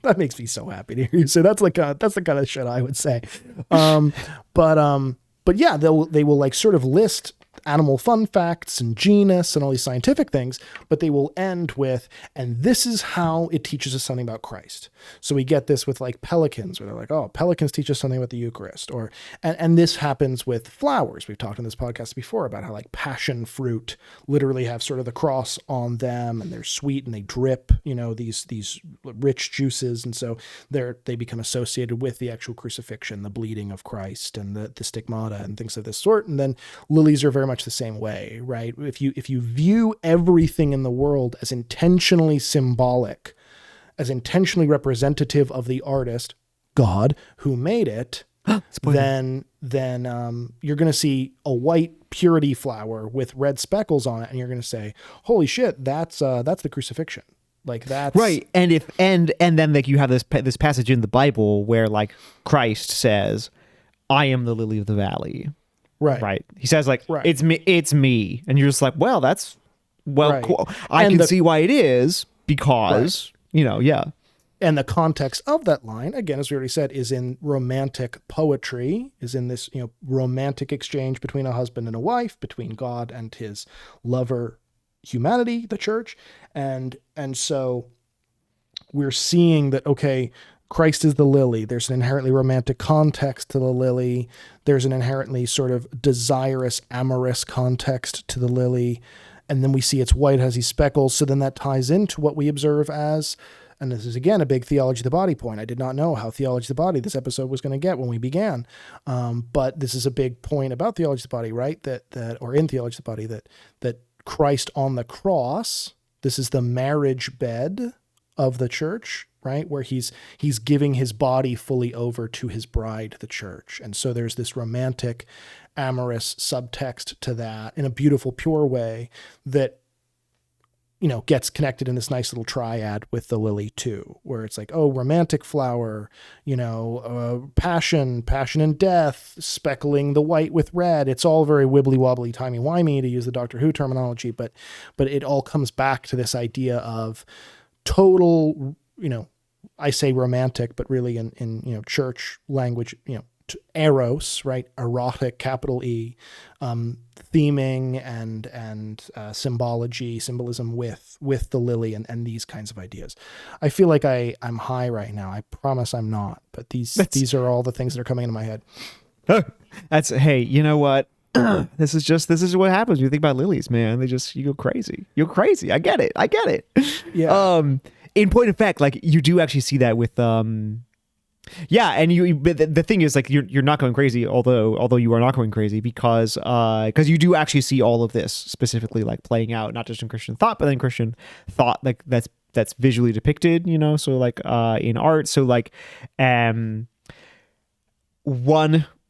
That makes me so happy to hear you say. That's the kind of shit I would say. But yeah, they will like sort of list animal fun facts and genus and all these scientific things, but they will end with, and this is how it teaches us something about Christ. So we get this with like pelicans, where they're like, oh, pelicans teach us something about the Eucharist, or and this happens with flowers. We've talked in this podcast before about how like passion fruit literally have sort of the cross on them, and they're sweet and they drip, these rich juices, and so they become associated with the actual crucifixion, the bleeding of Christ, and the stigmata and things of this sort. And then lilies are very much the same way, right? If you view everything in the world as intentionally symbolic, as intentionally representative of the artist, God, who made it, then you're going to see a white purity flower with red speckles on it, and you're going to say, "Holy shit, that's the crucifixion." Like that's right. And then like you have this passage in the Bible where like Christ says, "I am the lily of the valley." Right. He says like, right. It's me. And you're just like, well, that's right. Cool. I can see why it is because, yeah. And the context of that line, again, as we already said, is in romantic poetry, is in this, romantic exchange between a husband and a wife, between God and his lover, humanity, the church. And so we're seeing that, okay, Christ is the lily. There's an inherently romantic context to the lily. There's an inherently sort of desirous, amorous context to the lily. And then we see it's white, has these speckles. So then that ties into what we observe as, and this is again a big theology of the body point. I did not know how theology of the body this episode was going to get when we began. But this is a big point about theology of the body, right? That or in theology of the body, that Christ on the cross, this is the marriage bed of the church, right? Where he's giving his body fully over to his bride, the church. And so there's this romantic, amorous subtext to that in a beautiful, pure way that, gets connected in this nice little triad with the lily too, where it's like, oh, romantic flower, passion and death, speckling the white with red. It's all very wibbly wobbly, timey wimey, to use the Doctor Who terminology, but it all comes back to this idea of total, I say romantic, but really in church language, eros, right? Erotic, capital E, theming and symbolism with the lily and these kinds of ideas. I feel like I'm high right now. I promise I'm not, but these are all the things that are coming into my head. Hey, you know what? This is what happens when you think about lilies, man. You go crazy. You're crazy. I get it. Yeah. In point of fact, like you do actually see that with yeah, and the thing is, like, you're not going crazy, although you are not going crazy because you do actually see all of this specifically like playing out, not just in Christian thought, but in Christian thought, like that's visually depicted, so like in art, so like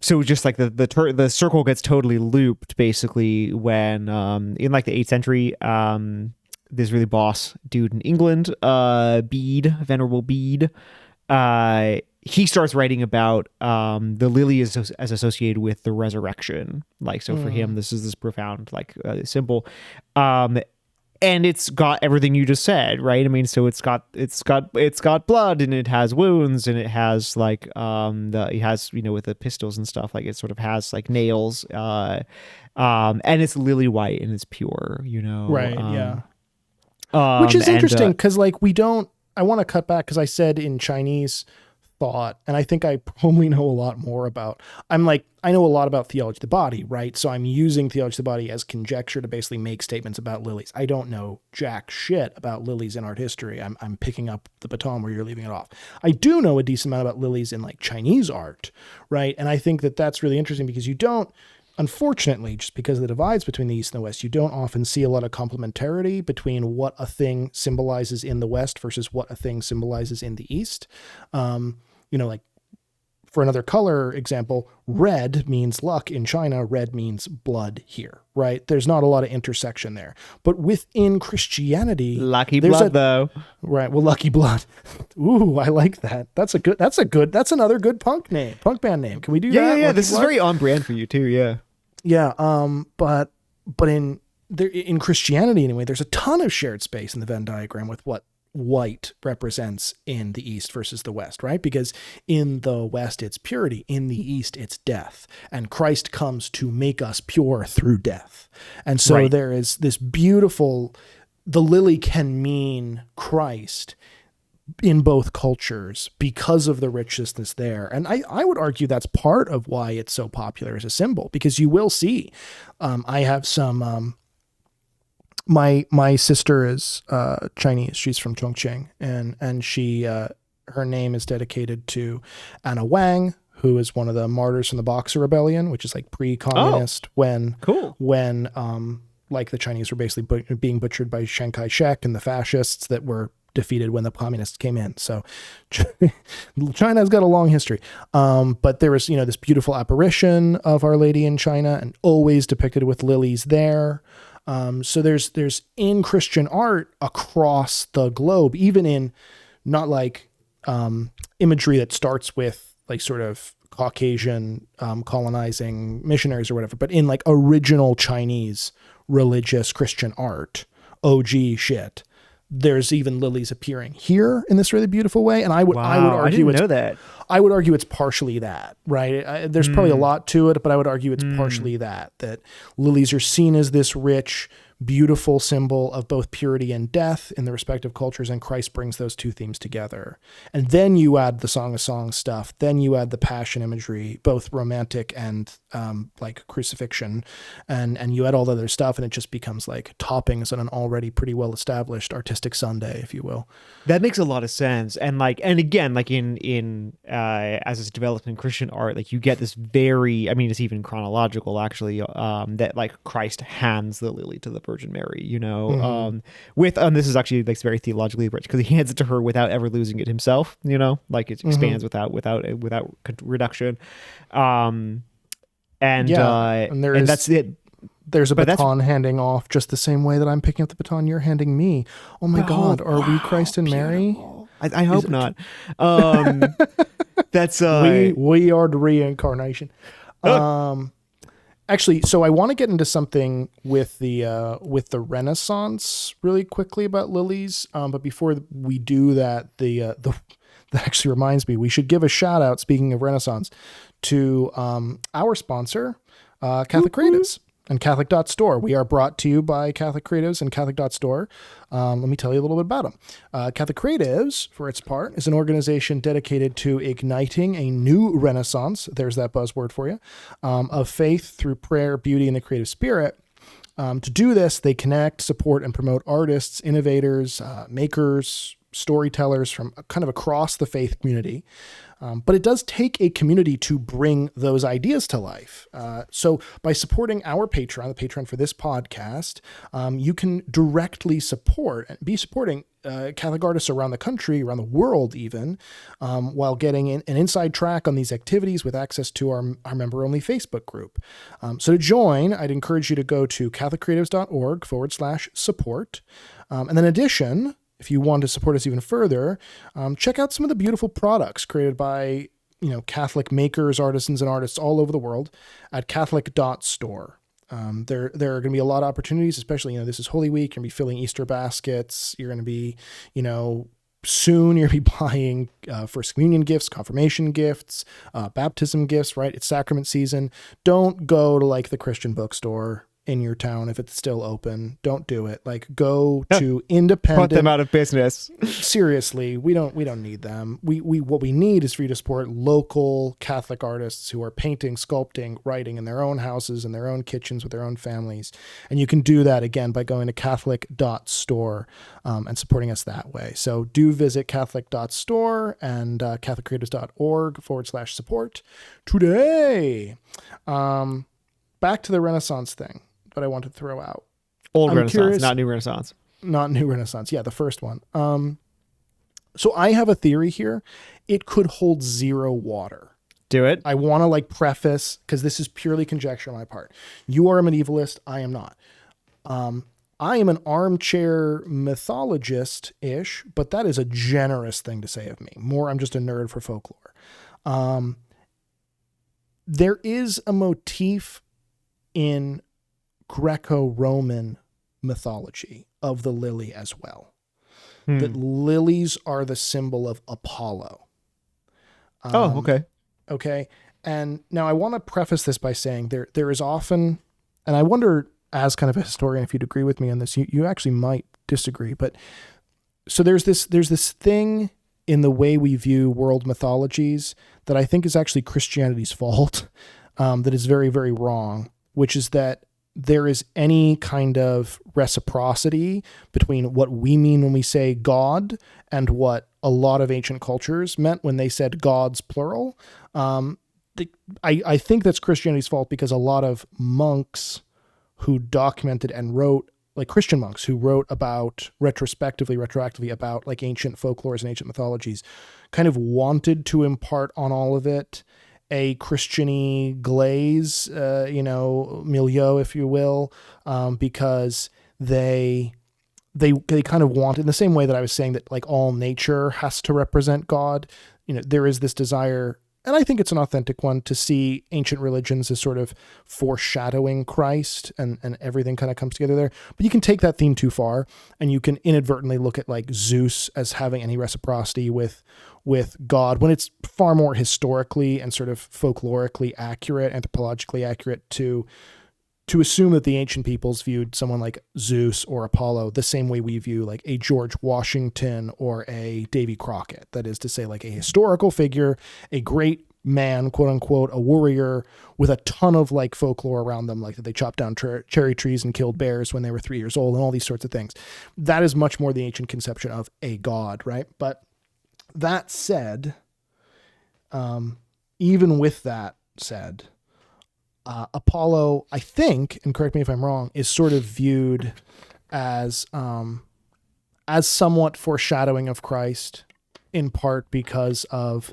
so just like the circle gets totally looped basically when in like the 8th century this really boss dude in England, Venerable Bede, he starts writing about the lily as associated with the resurrection. Like, so for him, this is this profound like symbol. And it's got everything you just said, right? I mean, so it's got blood and it has wounds and it has like it has with the pistols and stuff, like it sort of has like nails, and it's lily white and it's pure, Right, yeah. Which is interesting because like I want to cut back because I said in Chinese thought, and I think I probably know a lot more about, I know a lot about theology of the body, right? So I'm using theology of the body as conjecture to basically make statements about lilies. I don't know jack shit about lilies in art history. I'm picking up the baton where you're leaving it off. I do know a decent amount about lilies in like Chinese art, right? And I think that that's really interesting because you don't, unfortunately, just because of the divides between the East and the West, you don't often see a lot of complementarity between what a thing symbolizes in the West versus what a thing symbolizes in the East. Like for another color example, red means luck in China, red means blood here, right? There's not a lot of intersection there. But within Christianity, lucky blood though. Right. Well, lucky blood. Ooh, I like that. That's another good punk band name. Can we do that? Yeah. This is very on brand for you too. Yeah. Yeah. But in Christianity anyway, there's a ton of shared space in the Venn diagram with what white represents in the East versus the West, right? Because in the West, it's purity. In the East, it's death. And Christ comes to make us pure through death. And so there is this beautiful, the lily can mean Christ in both cultures because of the richness that's there. And I would argue that's part of why it's so popular as a symbol, because you will see, I have some, my sister is Chinese. She's from Chongqing, and she her name is dedicated to Anna Wang, who is one of the martyrs from the Boxer Rebellion, which is like pre-communist when like the Chinese were basically being butchered by Chiang Kai-shek and the fascists that were defeated when the communists came in. So China's got a long history. But there was, this beautiful apparition of Our Lady in China, and always depicted with lilies there. So there's in Christian art across the globe, even in not like imagery that starts with like sort of Caucasian colonizing missionaries or whatever, but in like original Chinese religious Christian art, OG shit. There's even lilies appearing here in this really beautiful way. And I would argue I would argue it's partially that, right? There's probably a lot to it, but I would argue it's partially that lilies are seen as this rich, beautiful symbol of both purity and death in the respective cultures, and Christ brings those two themes together. And then you add the Song of Songs stuff, then you add the passion imagery, both romantic and like crucifixion, and you add all the other stuff, and it just becomes like toppings on an already pretty well established artistic sundae, if you will. That makes a lot of sense. And again, like in as it's developed in Christian art, like you get this very, I mean, it's even chronological actually, that like Christ hands the lily to the Virgin Mary, and this is actually like very theologically rich because he hands it to her without ever losing it himself, like it expands without reduction. And that's it. There's a baton handing off just the same way that I'm picking up the baton you're handing me. Oh my God, are we Christ and Mary? I hope not. That's we are the reincarnation. Actually, so I want to get into something with the Renaissance really quickly about lilies. But before we do that, that actually reminds me, we should give a shout out, speaking of Renaissance, to our sponsor, Catholic Creatives and Catholic.store. We are brought to you by Catholic Creatives and Catholic.store. Let me tell you a little bit about them. Catholic Creatives, for its part, is an organization dedicated to igniting a new renaissance, there's that buzzword for you, of faith through prayer, beauty, and the creative spirit. To do this, they connect, support, and promote artists, innovators, makers, storytellers from kind of across the faith community. But it does take a community to bring those ideas to life. So by supporting our Patreon, the Patreon for this podcast, you can directly be supporting Catholic artists around the country, around the world even, while getting an inside track on these activities with access to our member-only Facebook group. So to join, I'd encourage you to go to catholiccreatives.org/support. And then in addition, if you want to support us even further, check out some of the beautiful products created by, Catholic makers, artisans, and artists all over the world at Catholic.store. There are going to be a lot of opportunities, especially, this is Holy Week. You're going to be filling Easter baskets. You're going to be, soon you're going to be buying First Communion gifts, confirmation gifts, baptism gifts, right? It's sacrament season. Don't go to like the Christian bookstore in your town if it's still open. Don't do it. Like, go to independent. Put them out of business. Seriously, we don't need them. We what we need is for you to support local Catholic artists who are painting, sculpting, writing in their own houses, in their own kitchens with their own families. And you can do that again by going to Catholic.store and supporting us that way. So do visit Catholic.store and CatholicCreatives.org/support today. Back to the Renaissance thing that I want to throw out. Old Renaissance, not new Renaissance. Not new Renaissance. Yeah, the first one. So I have a theory here. It could hold zero water. Do it. I want to preface, because this is purely conjecture on my part. You are a medievalist. I am not. I am an armchair mythologist-ish, but that is a generous thing to say of me. More, I'm just a nerd for folklore. There is a motif in Greco-Roman mythology of the lily as well. that lilies are the symbol of Apollo. Okay. Okay. And now I want to preface this by saying there is often, and I wonder as kind of a historian, if you'd agree with me on this, you actually might disagree, but so there's this thing in the way we view world mythologies that I think is actually Christianity's fault, that is very, very wrong, which is that there is any kind of reciprocity between what we mean when we say God and what a lot of ancient cultures meant when they said gods, plural. I think that's Christianity's fault because a lot of monks who documented and wrote, like Christian monks who wrote about retroactively about like ancient folklores and ancient mythologies, kind of wanted to impart on all of it a Christian-y glaze, milieu, if you will, because they kind of want, in the same way that I was saying that like all nature has to represent God, there is this desire, and I think it's an authentic one, to see ancient religions as sort of foreshadowing Christ, and everything kind of comes together there. But you can take that theme too far, and you can inadvertently look at like Zeus as having any reciprocity with God, when it's far more historically and sort of folklorically accurate, anthropologically accurate to assume that the ancient peoples viewed someone like Zeus or Apollo the same way we view like a George Washington or a Davy Crockett. That is to say, like a historical figure, a great man, quote unquote, a warrior with a ton of like folklore around them, like that they chopped down cherry trees and killed bears when they were 3 years old and all these sorts of things. That is much more the ancient conception of a god, right? But that said, even with that said, Apollo, I think, and correct me if I'm wrong, is sort of viewed as somewhat foreshadowing of Christ, in part because of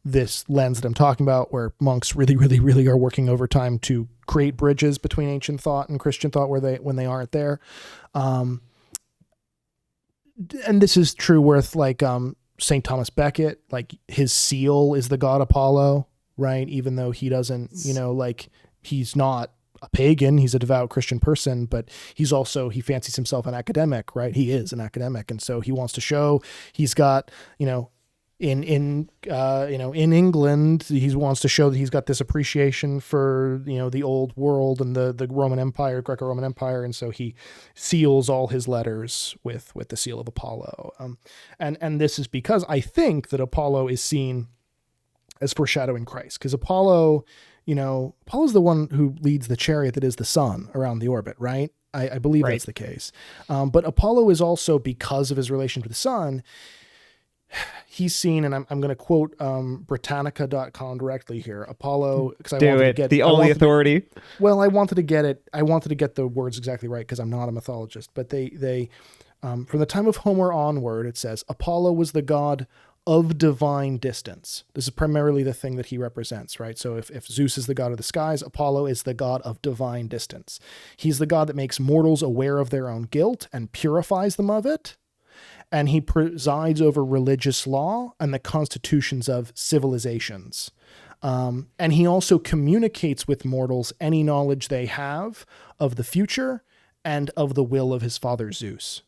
this lens that I'm talking about, where monks really, really, really are working overtime to create bridges between ancient thought and Christian thought when they aren't there. And this is true with like St. Thomas Becket, like his seal is the god Apollo, right? Even though he doesn't, he's not a pagan, he's a devout Christian person, but he fancies himself an academic, right? He is an academic. And so he wants to show he's got, in England, he wants to show that he's got this appreciation for, the old world and the Roman Empire, Greco-Roman Empire. And so he seals all his letters with the seal of Apollo. And this is because I think that Apollo is seen as foreshadowing Christ, because Apollo's the one who leads the chariot that is the sun around the orbit, right? I believe that's the case. But Apollo is also, because of his relation to the sun, he's seen, and I'm going to quote Britannica.com directly here. Apollo, because I wanted to get the only authority. I wanted to get it. I wanted to get the words exactly right because I'm not a mythologist. But they from the time of Homer onward, it says Apollo was the god of divine distance. This is primarily the thing that he represents, right? So if Zeus is the god of the skies, Apollo is the god of divine distance. He's the god that makes mortals aware of their own guilt and purifies them of it. And he presides over religious law and the constitutions of civilizations. And he also communicates with mortals any knowledge they have of the future and of the will of his father Zeus.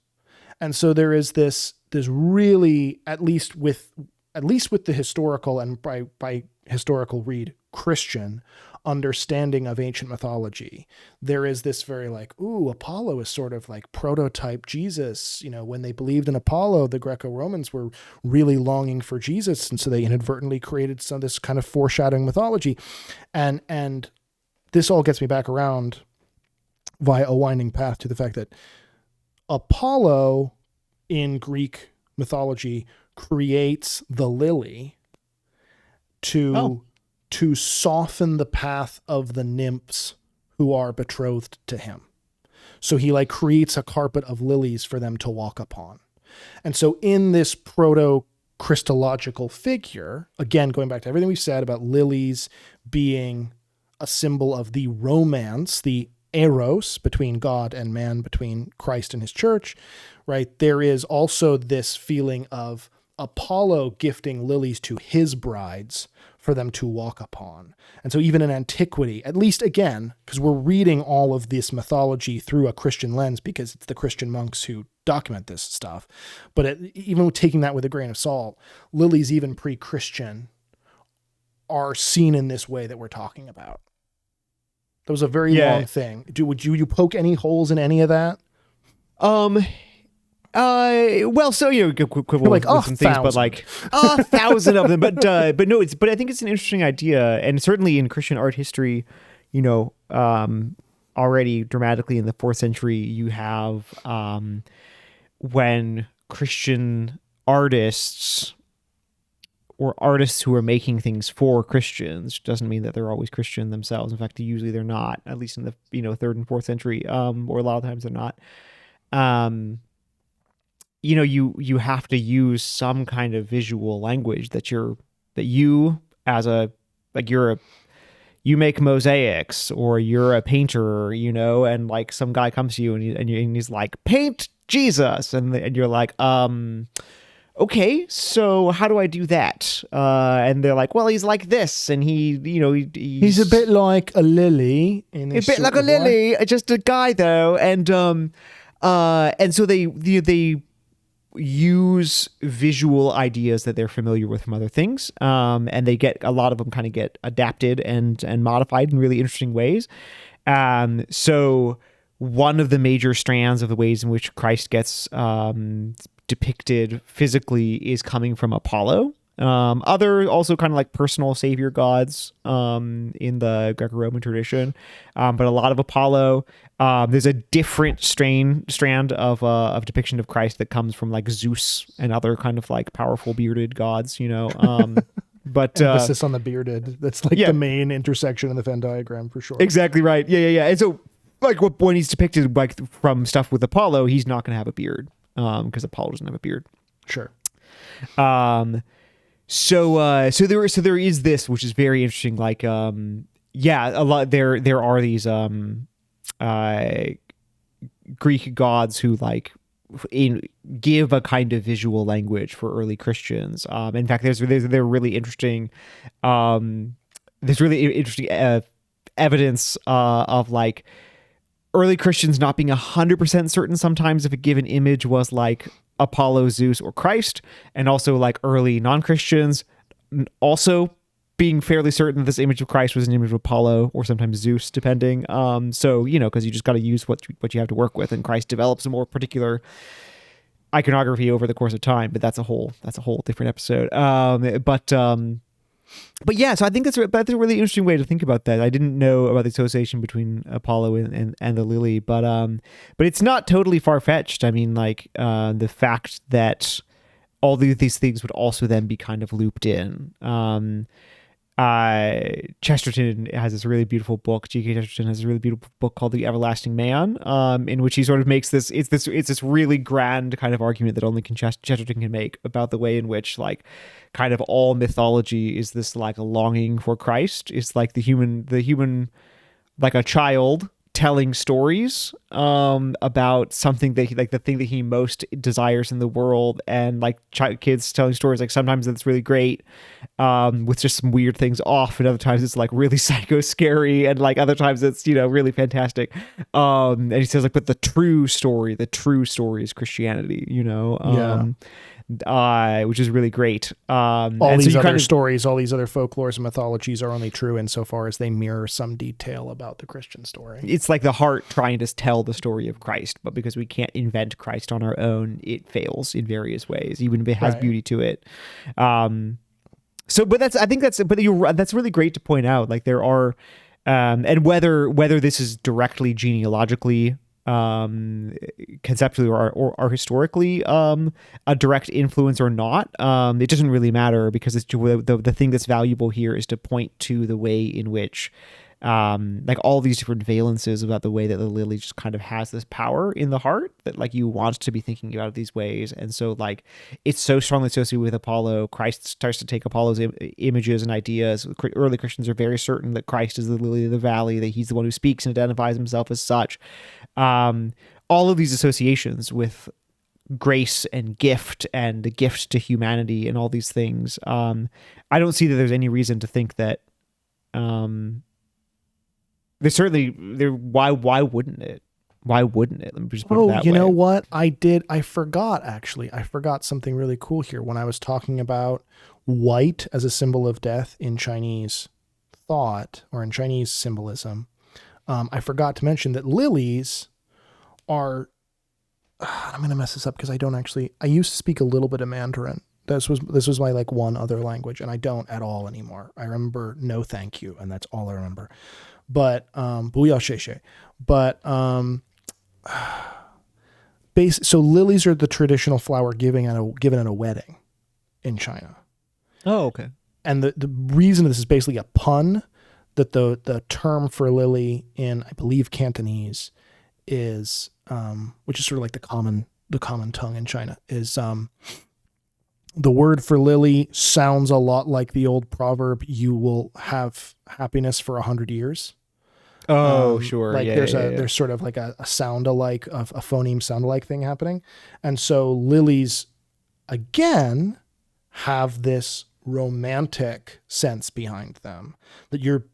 And so there is this really, at least with the historical, and by historical read, Christian understanding of ancient mythology, there is this very like, Apollo is sort of like prototype Jesus. When they believed in Apollo, the Greco-Romans were really longing for Jesus. And so they inadvertently created some of this kind of foreshadowing mythology. And this all gets me back around via a winding path to the fact that Apollo in Greek mythology creates the lily to soften the path of the nymphs who are betrothed to him. So he like creates a carpet of lilies for them to walk upon. And so in this proto-Christological figure, again, going back to everything we've said about lilies being a symbol of the romance, the eros between God and man, between Christ and his church, right? There is also this feeling of Apollo gifting lilies to his brides for them to walk upon. And so even in antiquity, at least again, because we're reading all of this mythology through a Christian lens because it's the Christian monks who document this stuff. But even taking that with a grain of salt, lilies, even pre-Christian, are seen in this way that we're talking about. That was a very long thing. Would you poke any holes in any of that? Well, so quibble like, with some things, but like 1,000 of them. But no, but I think it's an interesting idea, and certainly in Christian art history, already dramatically in the 4th century, you have when Christian artists or artists who are making things for Christians, doesn't mean that they're always Christian themselves. In fact, usually they're not, at least in the 3rd and 4th century, or a lot of times they're not. You have to use some kind of visual language you make mosaics, or you're a painter, and like some guy comes to you and he's like, paint Jesus, and you're like, okay, so how do I do that? And they're like, well, he's like this, and he's a bit like a lily. A bit like a lily, just a guy though, and so they use visual ideas that they're familiar with from other things, and a lot of them kind of get adapted and modified in really interesting ways. So one of the major strands of the ways in which Christ gets depicted physically is coming from Apollo. Other also kind of like personal savior gods in the Greco-Roman tradition, but a lot of Apollo. There's a different strand of depiction of Christ that comes from like Zeus and other kind of like powerful bearded gods, but emphasis on the bearded. That's like the main intersection in the Venn diagram for sure. Exactly right. Yeah. And so like when he's depicted like from stuff with Apollo, he's not going to have a beard because Apollo doesn't have a beard. Sure. So there is this, which is very interesting. Like, a lot there are these Greek gods who like give a kind of visual language for early Christians. In fact, there's really interesting. There's really interesting evidence of like early Christians not being 100% certain sometimes if a given image was like Apollo, Zeus, or Christ, and also like early non-Christians also being fairly certain that this image of Christ was an image of Apollo or sometimes Zeus, depending. So because you just got to use what you have to work with, and Christ develops a more particular iconography over the course of time. But that's a whole different episode. But yeah, so I think that's a really interesting way to think about that. I didn't know about the association between Apollo and the lily, but it's not totally far-fetched. I mean, like the fact that all these things would also then be kind of looped in. Chesterton has this really beautiful book. G.K. Chesterton has a really beautiful book called The Everlasting Man, in which he sort of makes this really grand kind of argument that only Chesterton can make about the way in which like kind of all mythology is this like a longing for Christ. It's like the human like a child telling stories about something that the thing that he most desires in the world, and like kids telling stories, like sometimes that's really great with just some weird things off, and other times it's like really psycho scary, and like other times it's really fantastic, and he says like, but the true story is Christianity, which is really great. All these other stories, all these other folklores and mythologies are only true insofar as they mirror some detail about the Christian story. It's like the heart trying to tell the story of Christ, but because we can't invent Christ on our own, it fails in various ways, even if it has beauty to it. But that's really great to point out. Like there are, and whether this is directly genealogically, conceptually or historically a direct influence or not, it doesn't really matter, because it's the thing that's valuable here is to point to the way in which like all these different valences about the way that the lily just kind of has this power in the heart that like you want to be thinking about it these ways. And so like it's so strongly associated with Apollo. Christ starts to take Apollo's images and ideas. Early Christians are very certain that Christ is the lily of the valley, that he's the one who speaks and identifies himself as such. All of these associations with grace and gift and the gift to humanity and all these things. I don't see that there's any reason to think that there's certainly there. Why wouldn't it? Why wouldn't it? Let me just put it that way. You know what? I forgot, actually. I forgot something really cool here when I was talking about white as a symbol of death in Chinese thought or in Chinese symbolism. I forgot to mention that lilies are, I'm going to mess this up because I used to speak a little bit of Mandarin. This was my like one other language, and I don't at all anymore. I remember no thank you, and that's all I remember. But, 不要谢谢. But, so lilies are the traditional flower given at a wedding in China. Oh, okay. And the reason this is basically a pun, that the term for lily in, I believe, Cantonese is, which is sort of like the common tongue in China, is the word for lily sounds a lot like the old proverb, you will have happiness for 100 years. Oh, sure. Like yeah, there's sort of like a sound alike, of a phoneme sound alike thing happening. And so lilies again have this romantic sense behind them, that you're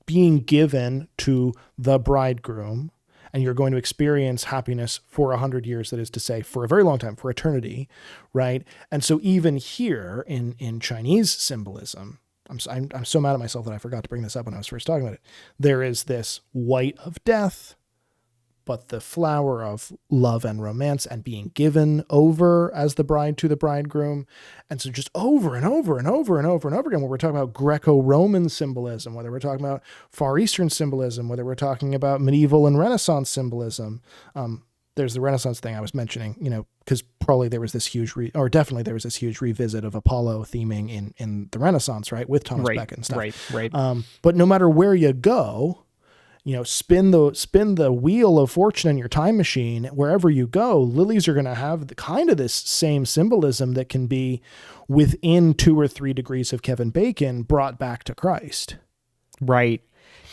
being given to the bridegroom, and you're going to experience happiness for 100 years, that is to say, for a very long time, for eternity, right? And so even here in Chinese symbolism, I'm so mad at myself that I forgot to bring this up when I was first talking about it. There is this white of death, but the flower of love and romance and being given over as the bride to the bridegroom. And so just over and over and over and over and over again, when we're talking about Greco-Roman symbolism, whether we're talking about Far Eastern symbolism, whether we're talking about medieval and Renaissance symbolism, there's the Renaissance thing I was mentioning, because probably there was this huge, definitely there was this huge revisit of Apollo theming in the Renaissance, right? With Thomas Becket and stuff. Right. But no matter where you go, spin the wheel of fortune in your time machine, wherever you go, lilies are going to have kind of this same symbolism that can be within 2 or 3 degrees of Kevin Bacon brought back to Christ. Right.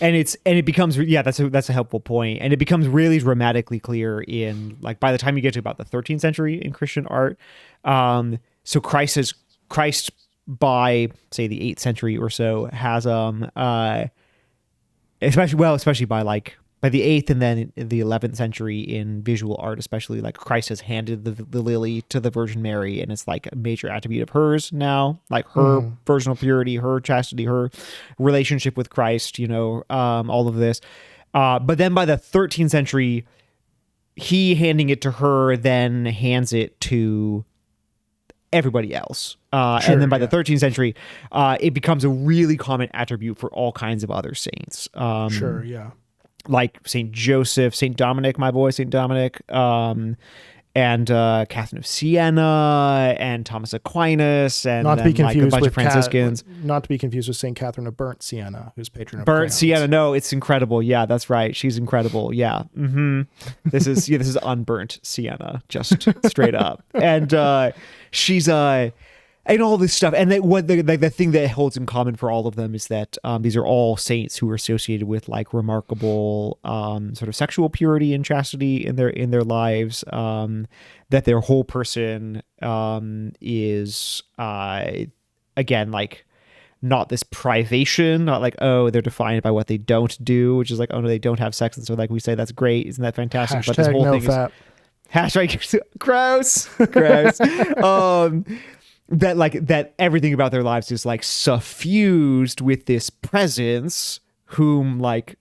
And it becomes, that's a helpful point. And it becomes really dramatically clear in, like, by the time you get to about the 13th century in Christian art. So Christ by, say, the 8th century or so has, especially by the 8th and then the 11th century in visual art, especially, like, Christ has handed the lily to the Virgin Mary, and it's like a major attribute of hers now, like her virginal purity, her chastity, her relationship with Christ, all of this. But then by the 13th century, he handing it to her then hands it to everybody else. And then by the 13th century, it becomes a really common attribute for all kinds of other saints. Like St. Joseph, St. Dominic, my boy, St. Dominic, and Catherine of Siena, and Thomas Aquinas, and not to be confused a bunch of Franciscans. Not to be confused with St. Catherine of Burnt Siena, who's patron of Burnt Siena. No, it's incredible. Yeah, that's right. She's incredible. Yeah. This is unburnt Siena, just straight up. And she's and all this stuff. And the thing that holds in common for all of them is that these are all saints who are associated with, like, remarkable sort of sexual purity and chastity in their lives. That their whole person is again, like, not this privation, not like, oh, they're defined by what they don't do, which is like, oh no, they don't have sex, and so, like, we say that's great, isn't that fantastic? Hashtag but this whole no thing fap. Hashtag gross. That everything about their lives is, like, suffused with this presence, whom, like,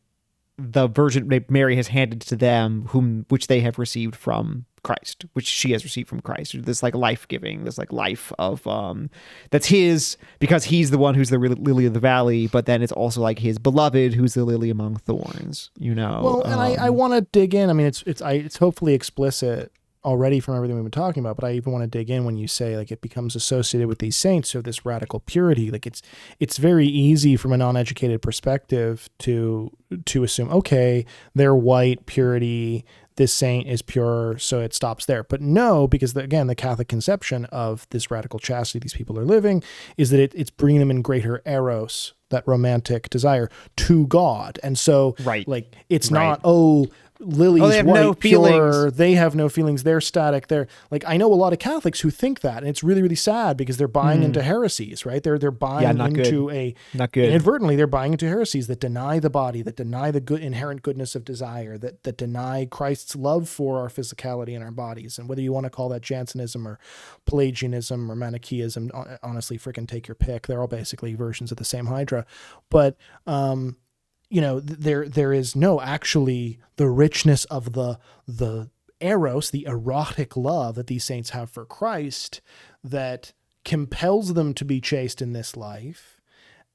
the Virgin Mary has handed to them, which they have received from Christ, which she has received from Christ. This, like, life-giving, this, like, life of that's his, because he's the one who's the lily of the valley, but then it's also, like, his beloved who's the lily among thorns. Well, and I want to dig in. I mean, it's hopefully explicit already from everything we've been talking about, but I even want to dig in when you say, like, it becomes associated with these saints, so this radical purity. Like, it's very easy from a non-educated perspective to assume, okay, they're white, purity, this saint is pure, so it stops there. But no, because again, the Catholic conception of this radical chastity these people are living is that it's bringing them in greater eros, that romantic desire, to God. And so, like, it's not, Lilies, they have white, no pure, feelings. they have no feelings. They're static. They're like, I know a lot of Catholics who think that, and it's really, really sad because they're buying into heresies, right? They're buying into not good. inadvertently, they're buying into heresies that deny the body, that deny the good inherent goodness of desire, that deny Christ's love for our physicality and our bodies. And whether you want to call that Jansenism or Pelagianism or Manichaeism, honestly, freaking take your pick. They're all basically versions of the same Hydra. But, there is no actually the richness of the eros, the erotic love that these saints have for Christ that compels them to be chaste in this life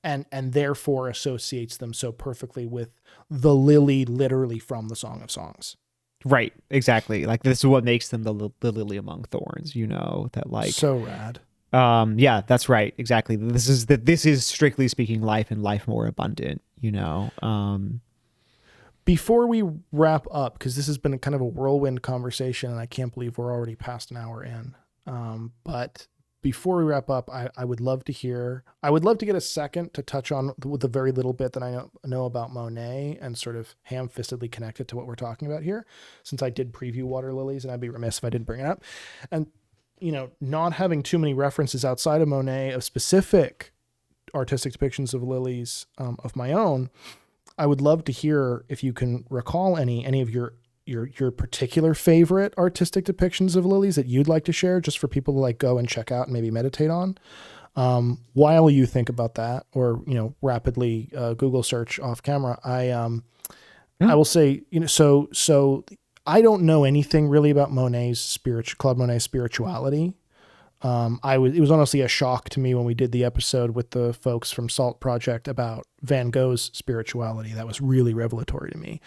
and therefore associates them so perfectly with the lily literally from the Song of Songs. Right, exactly. Like this is what makes them the lily among thorns, that like so rad. Yeah, that's right. Exactly. This is strictly speaking life and life more abundant, Before we wrap up, because this has been kind of a whirlwind conversation and I can't believe we're already past an hour in. But before we wrap up, I would love to get a second to touch on the very little bit that I know about Monet and sort of ham-fistedly connect it to what we're talking about here, since I did preview Water Lilies and I'd be remiss if I didn't bring it up. And not having too many references outside of Monet of specific artistic depictions of lilies of my own, I would love to hear if you can recall any of your particular favorite artistic depictions of lilies that you'd like to share, just for people to like go and check out and maybe meditate on. While you think about that, or rapidly Google search off camera, I will say so. I don't know anything really about Claude Monet's spirituality. It was honestly a shock to me when we did the episode with the folks from Salt Project about Van Gogh's spirituality. That was really revelatory to me.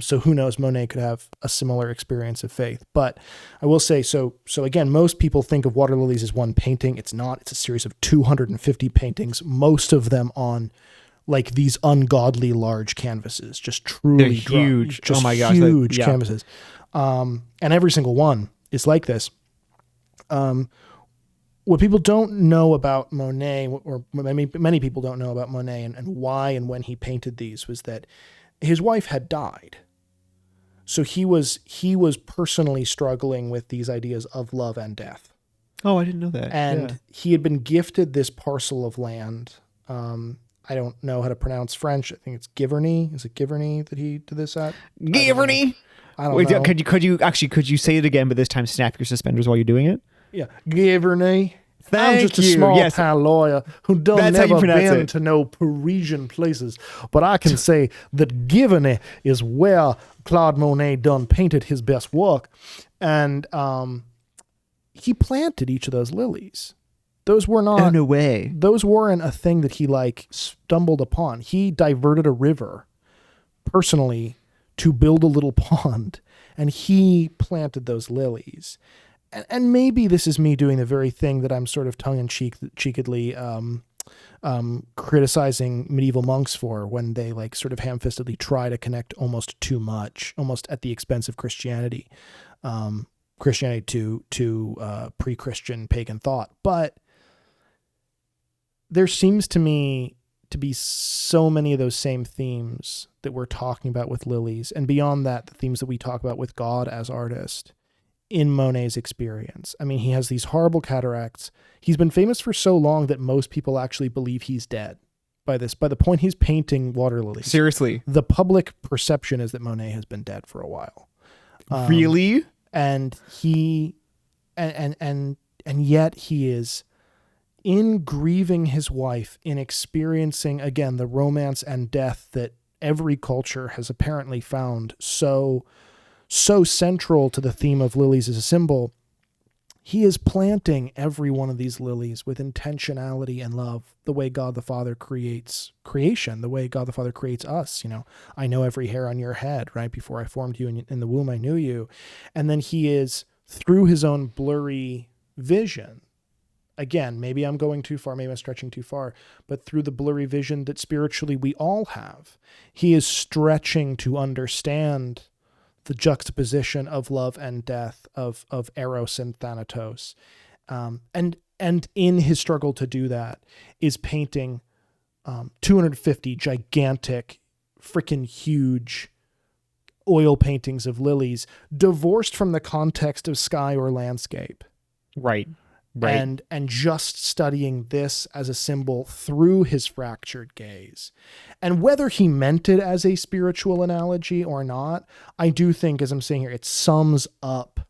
So who knows, Monet could have a similar experience of faith. But I will say, so again, most people think of Water Lilies as one painting. It's not. It's a series of 250 paintings, most of them on like these ungodly large canvases, just truly huge. Just oh my gosh, huge canvases. And every single one is like this. What people don't know about Monet, or many people don't know about Monet and why and when he painted these, was that his wife had died. So he was personally struggling with these ideas of love and death. Oh, I didn't know that. And he had been gifted this parcel of land. I don't know how to pronounce French. I think it's Giverny. Is it Giverny that he did this at? Giverny. I don't know. Could you say it again, but this time snap your suspenders while you're doing it? Yeah, Giverny. Thank I'm just you. a small Yes. town lawyer who That's never how you pronounce been it. to no Parisian places, but I can say that Giverny is where Claude Monet done painted his best work, and he planted each of those lilies. Those were not. Oh, no way. Those weren't a thing that he like stumbled upon. He diverted a river personally to build a little pond, and he planted those lilies. And maybe this is me doing the very thing that I'm sort of tongue-in-cheekedly criticizing medieval monks for, when they like sort of ham-fistedly try to connect almost too much, almost at the expense of Christianity, to pre-Christian pagan thought. But there seems to me to be so many of those same themes that we're talking about with lilies, and beyond that, the themes that we talk about with God as artist in Monet's experience. I mean, he has these horrible cataracts. He's been famous for so long that most people actually believe he's dead by the point he's painting Water Lilies. Seriously. The public perception is that Monet has been dead for a while. Really? And he, and yet he is in grieving his wife, in experiencing again, the romance and death that every culture has apparently found so central to the theme of lilies as a symbol. He is planting every one of these lilies with intentionality and love, the way God the Father creates creation, the way God the Father creates us. I know every hair on your head, right? Before I formed you in the womb, I knew you. And then he is, through his own blurry vision, again, maybe I'm going too far, maybe I'm stretching too far, but through the blurry vision that spiritually we all have, he is stretching to understand the juxtaposition of love and death, of Eros and Thanatos. And in his struggle to do that is painting 250 gigantic, freaking huge, oil paintings of lilies divorced from the context of sky or landscape. Right. And just studying this as a symbol through his fractured gaze. And whether he meant it as a spiritual analogy or not, I do think, as I'm saying here, it sums up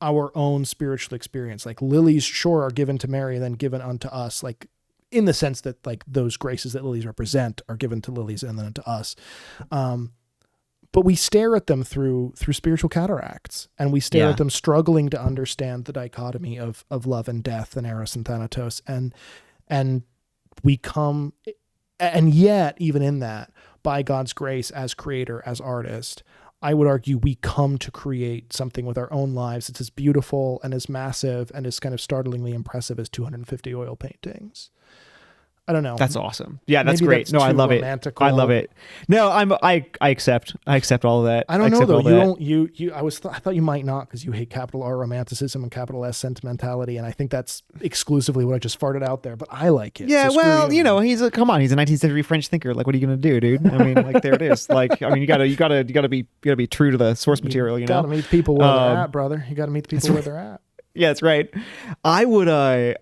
our own spiritual experience. Like lilies sure are given to Mary, then given unto us, like in the sense that like those graces that lilies represent are given to lilies and then to us. But we stare at them through spiritual cataracts, and we stare at them struggling to understand the dichotomy of love and death and Eros and Thanatos. And we come, and yet even in that, by God's grace as creator, as artist, I would argue we come to create something with our own lives that's as beautiful and as massive and as kind of startlingly impressive as 250 oil paintings. I don't know. That's awesome. Yeah, that's Maybe great. that's I love romantical. it. I love it. No, I accept all of that. I don't know though. I thought you might not, because you hate capital R romanticism and capital S sentimentality, and I think that's exclusively what I just farted out there. But I like it. Yeah, so well, he's a 19th century French thinker. Like, what are you gonna do, dude? I mean, like, there it is. Like, I mean, you gotta be true to the source material. You gotta meet people where they're at, brother. You gotta meet the people where they're at. Yeah, that's right. I want to.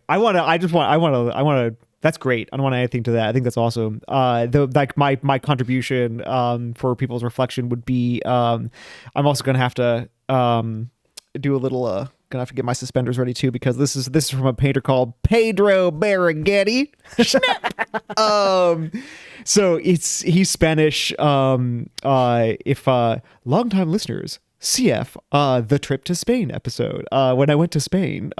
That's great. I don't want to add anything to that. I think that's awesome. My contribution for people's reflection would be I'm also gonna have to do a little gonna have to get my suspenders ready too, because this is from a painter called Pedro Barragetti. So he's Spanish. If longtime listeners, CF the trip to Spain episode, when I went to Spain,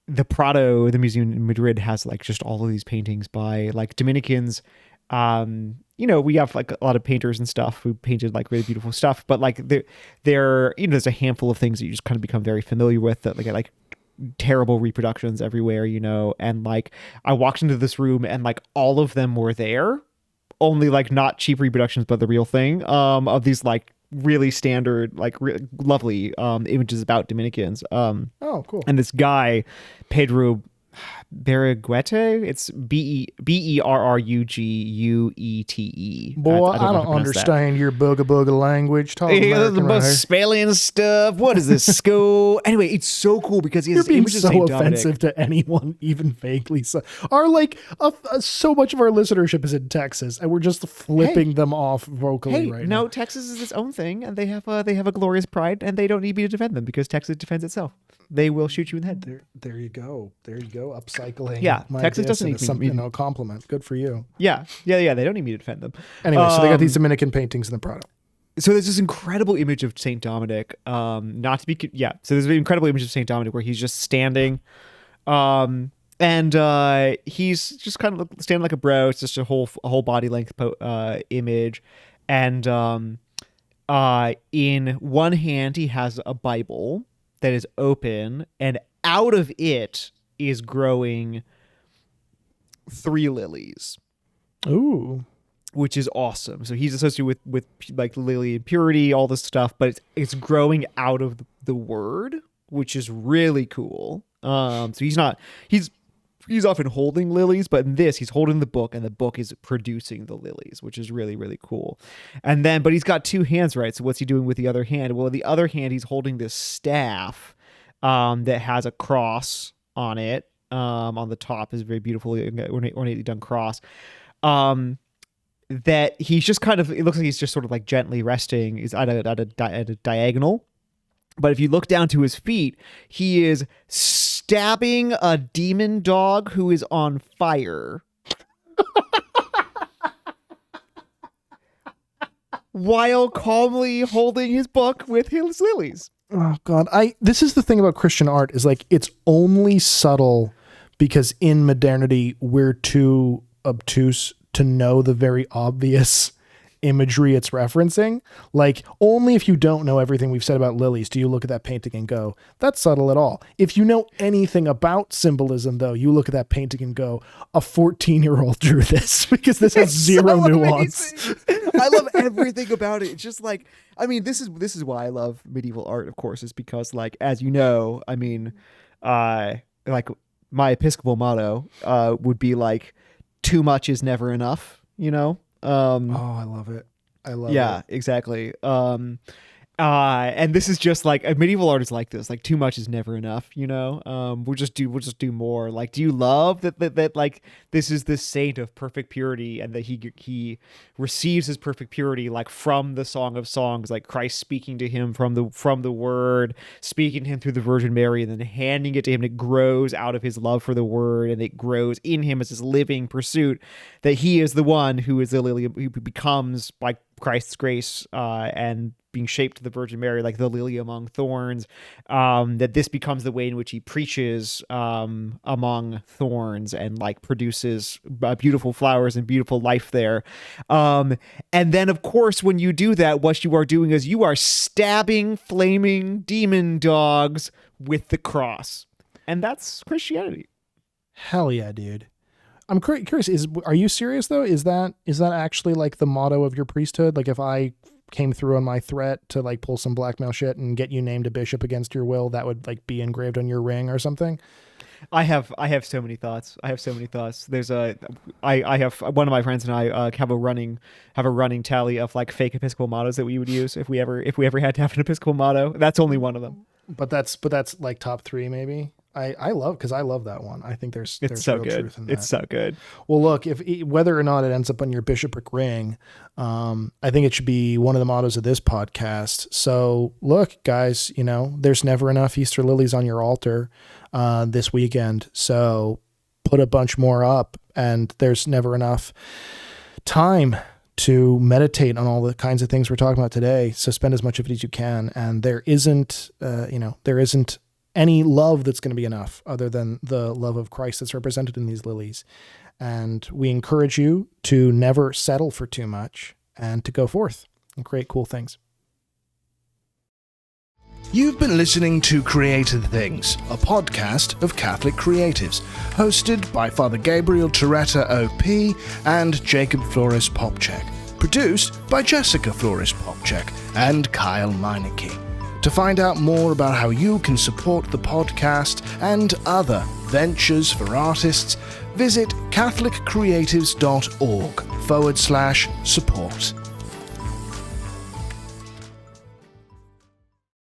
the Prado, the museum in Madrid, has like just all of these paintings by like Dominicans. We have like a lot of painters and stuff who painted like really beautiful stuff, but like there's a handful of things that you just kind of become very familiar with that like terrible reproductions everywhere, and like I walked into this room and like all of them were there, only like not cheap reproductions, but the real thing, of these like really standard, like lovely images about Dominicans. Oh, cool. And this guy, Pedro Barraguete, it's Berruguete. Boy, I don't understand your booga language. Talk the most spelling stuff. What is this school? Anyway, it's so cool because he has images so of Saint offensive Dominic. to anyone, even vaguely. So, so much of our listenership is in Texas, and we're just flipping them off vocally right now. No, Texas is its own thing, and they have a glorious pride, and they don't need me to defend them because Texas defends itself. They will shoot you in the head. There you go. Upcycling. Yeah, Texas doesn't need something. Compliment. Good for you. Yeah. They don't need me to defend them. Anyway, so they got these Dominican paintings in the Prado. So there's this incredible image of Saint Dominic. So there's an incredible image of Saint Dominic where he's just standing, and he's just kind of standing like a bro. It's just a whole body length image, and in one hand he has a Bible that is open, and out of it is growing 3 lilies. Ooh. Which is awesome. So he's associated with like lily and purity, all this stuff, but it's growing out of the word, which is really cool. So he's often holding lilies, but in this he's holding the book, and the book is producing the lilies, which is really, really cool. And then, but he's got 2 hands, right? So what's he doing with the other hand? Well, the other hand, he's holding this staff that has a cross on it. On the top is a very beautifully ornately done cross. That he's just kind of, it looks like he's just sort of like gently resting. He's at a diagonal. But if you look down to his feet, he is stabbing a demon dog who is on fire. While calmly holding his book with his lilies. Oh God. This is the thing about Christian art, is like, it's only subtle because in modernity we're too obtuse to know the very obvious imagery it's referencing. Like, only if you don't know everything we've said about lilies do you look at that painting and go, that's subtle at all. If you know anything about symbolism, though, you look at that painting and go, a 14-year-old drew this, because this has zero nuance. I love everything about it. It's just like, I mean, this is why I love medieval art, of course, is because, like, as you know, I mean, like my Episcopal motto would be like, too much is never enough, Oh, I love it. I love it. Exactly. And this is just like medieval art is like this. Like too much is never enough, you know. We'll just do more. Like, do you love that like this is the saint of perfect purity, and that he receives his perfect purity like from the Song of Songs, like Christ speaking to him from the Word, speaking to him through the Virgin Mary, and then handing it to him. And it grows out of his love for the Word, and it grows in him as his living pursuit. That he is the one who is the lily, who becomes by Christ's grace and being shaped to the Virgin Mary like the lily among thorns, that this becomes the way in which he preaches among thorns and like produces beautiful flowers and beautiful life there. And then, of course, when you do that, what you are doing is you are stabbing flaming demon dogs with the cross. And that's Christianity. Hell yeah, dude. I'm curious, are you serious though? Is that actually like the motto of your priesthood? Like if I came through on my threat to like pull some blackmail shit and get you named a bishop against your will, that would like be engraved on your ring or something? I have so many thoughts. There's I have one of my friends and I have a running tally of like fake Episcopal mottos that we would use if we ever had to have an Episcopal motto. That's only one of them. But that's like top 3 maybe. I love that one. I think there's so real good. truth in that. It's so good. Well, look, whether or not it ends up on your bishopric ring, I think it should be one of the mottos of this podcast. So look, guys, you know, there's never enough Easter lilies on your altar this weekend. So put a bunch more up, and there's never enough time to meditate on all the kinds of things we're talking about today. So spend as much of it as you can. And there isn't any love that's going to be enough other than the love of Christ that's represented in these lilies. And we encourage you to never settle for too much and to go forth and create cool things. You've been listening to Created Things, a podcast of Catholic creatives, hosted by Father Gabriel Torretta OP and Jacob Flores Popczek, produced by Jessica Flores Popczek and Kyle Meineke. To find out more about how you can support the podcast and other ventures for artists, visit catholiccreatives.org/support.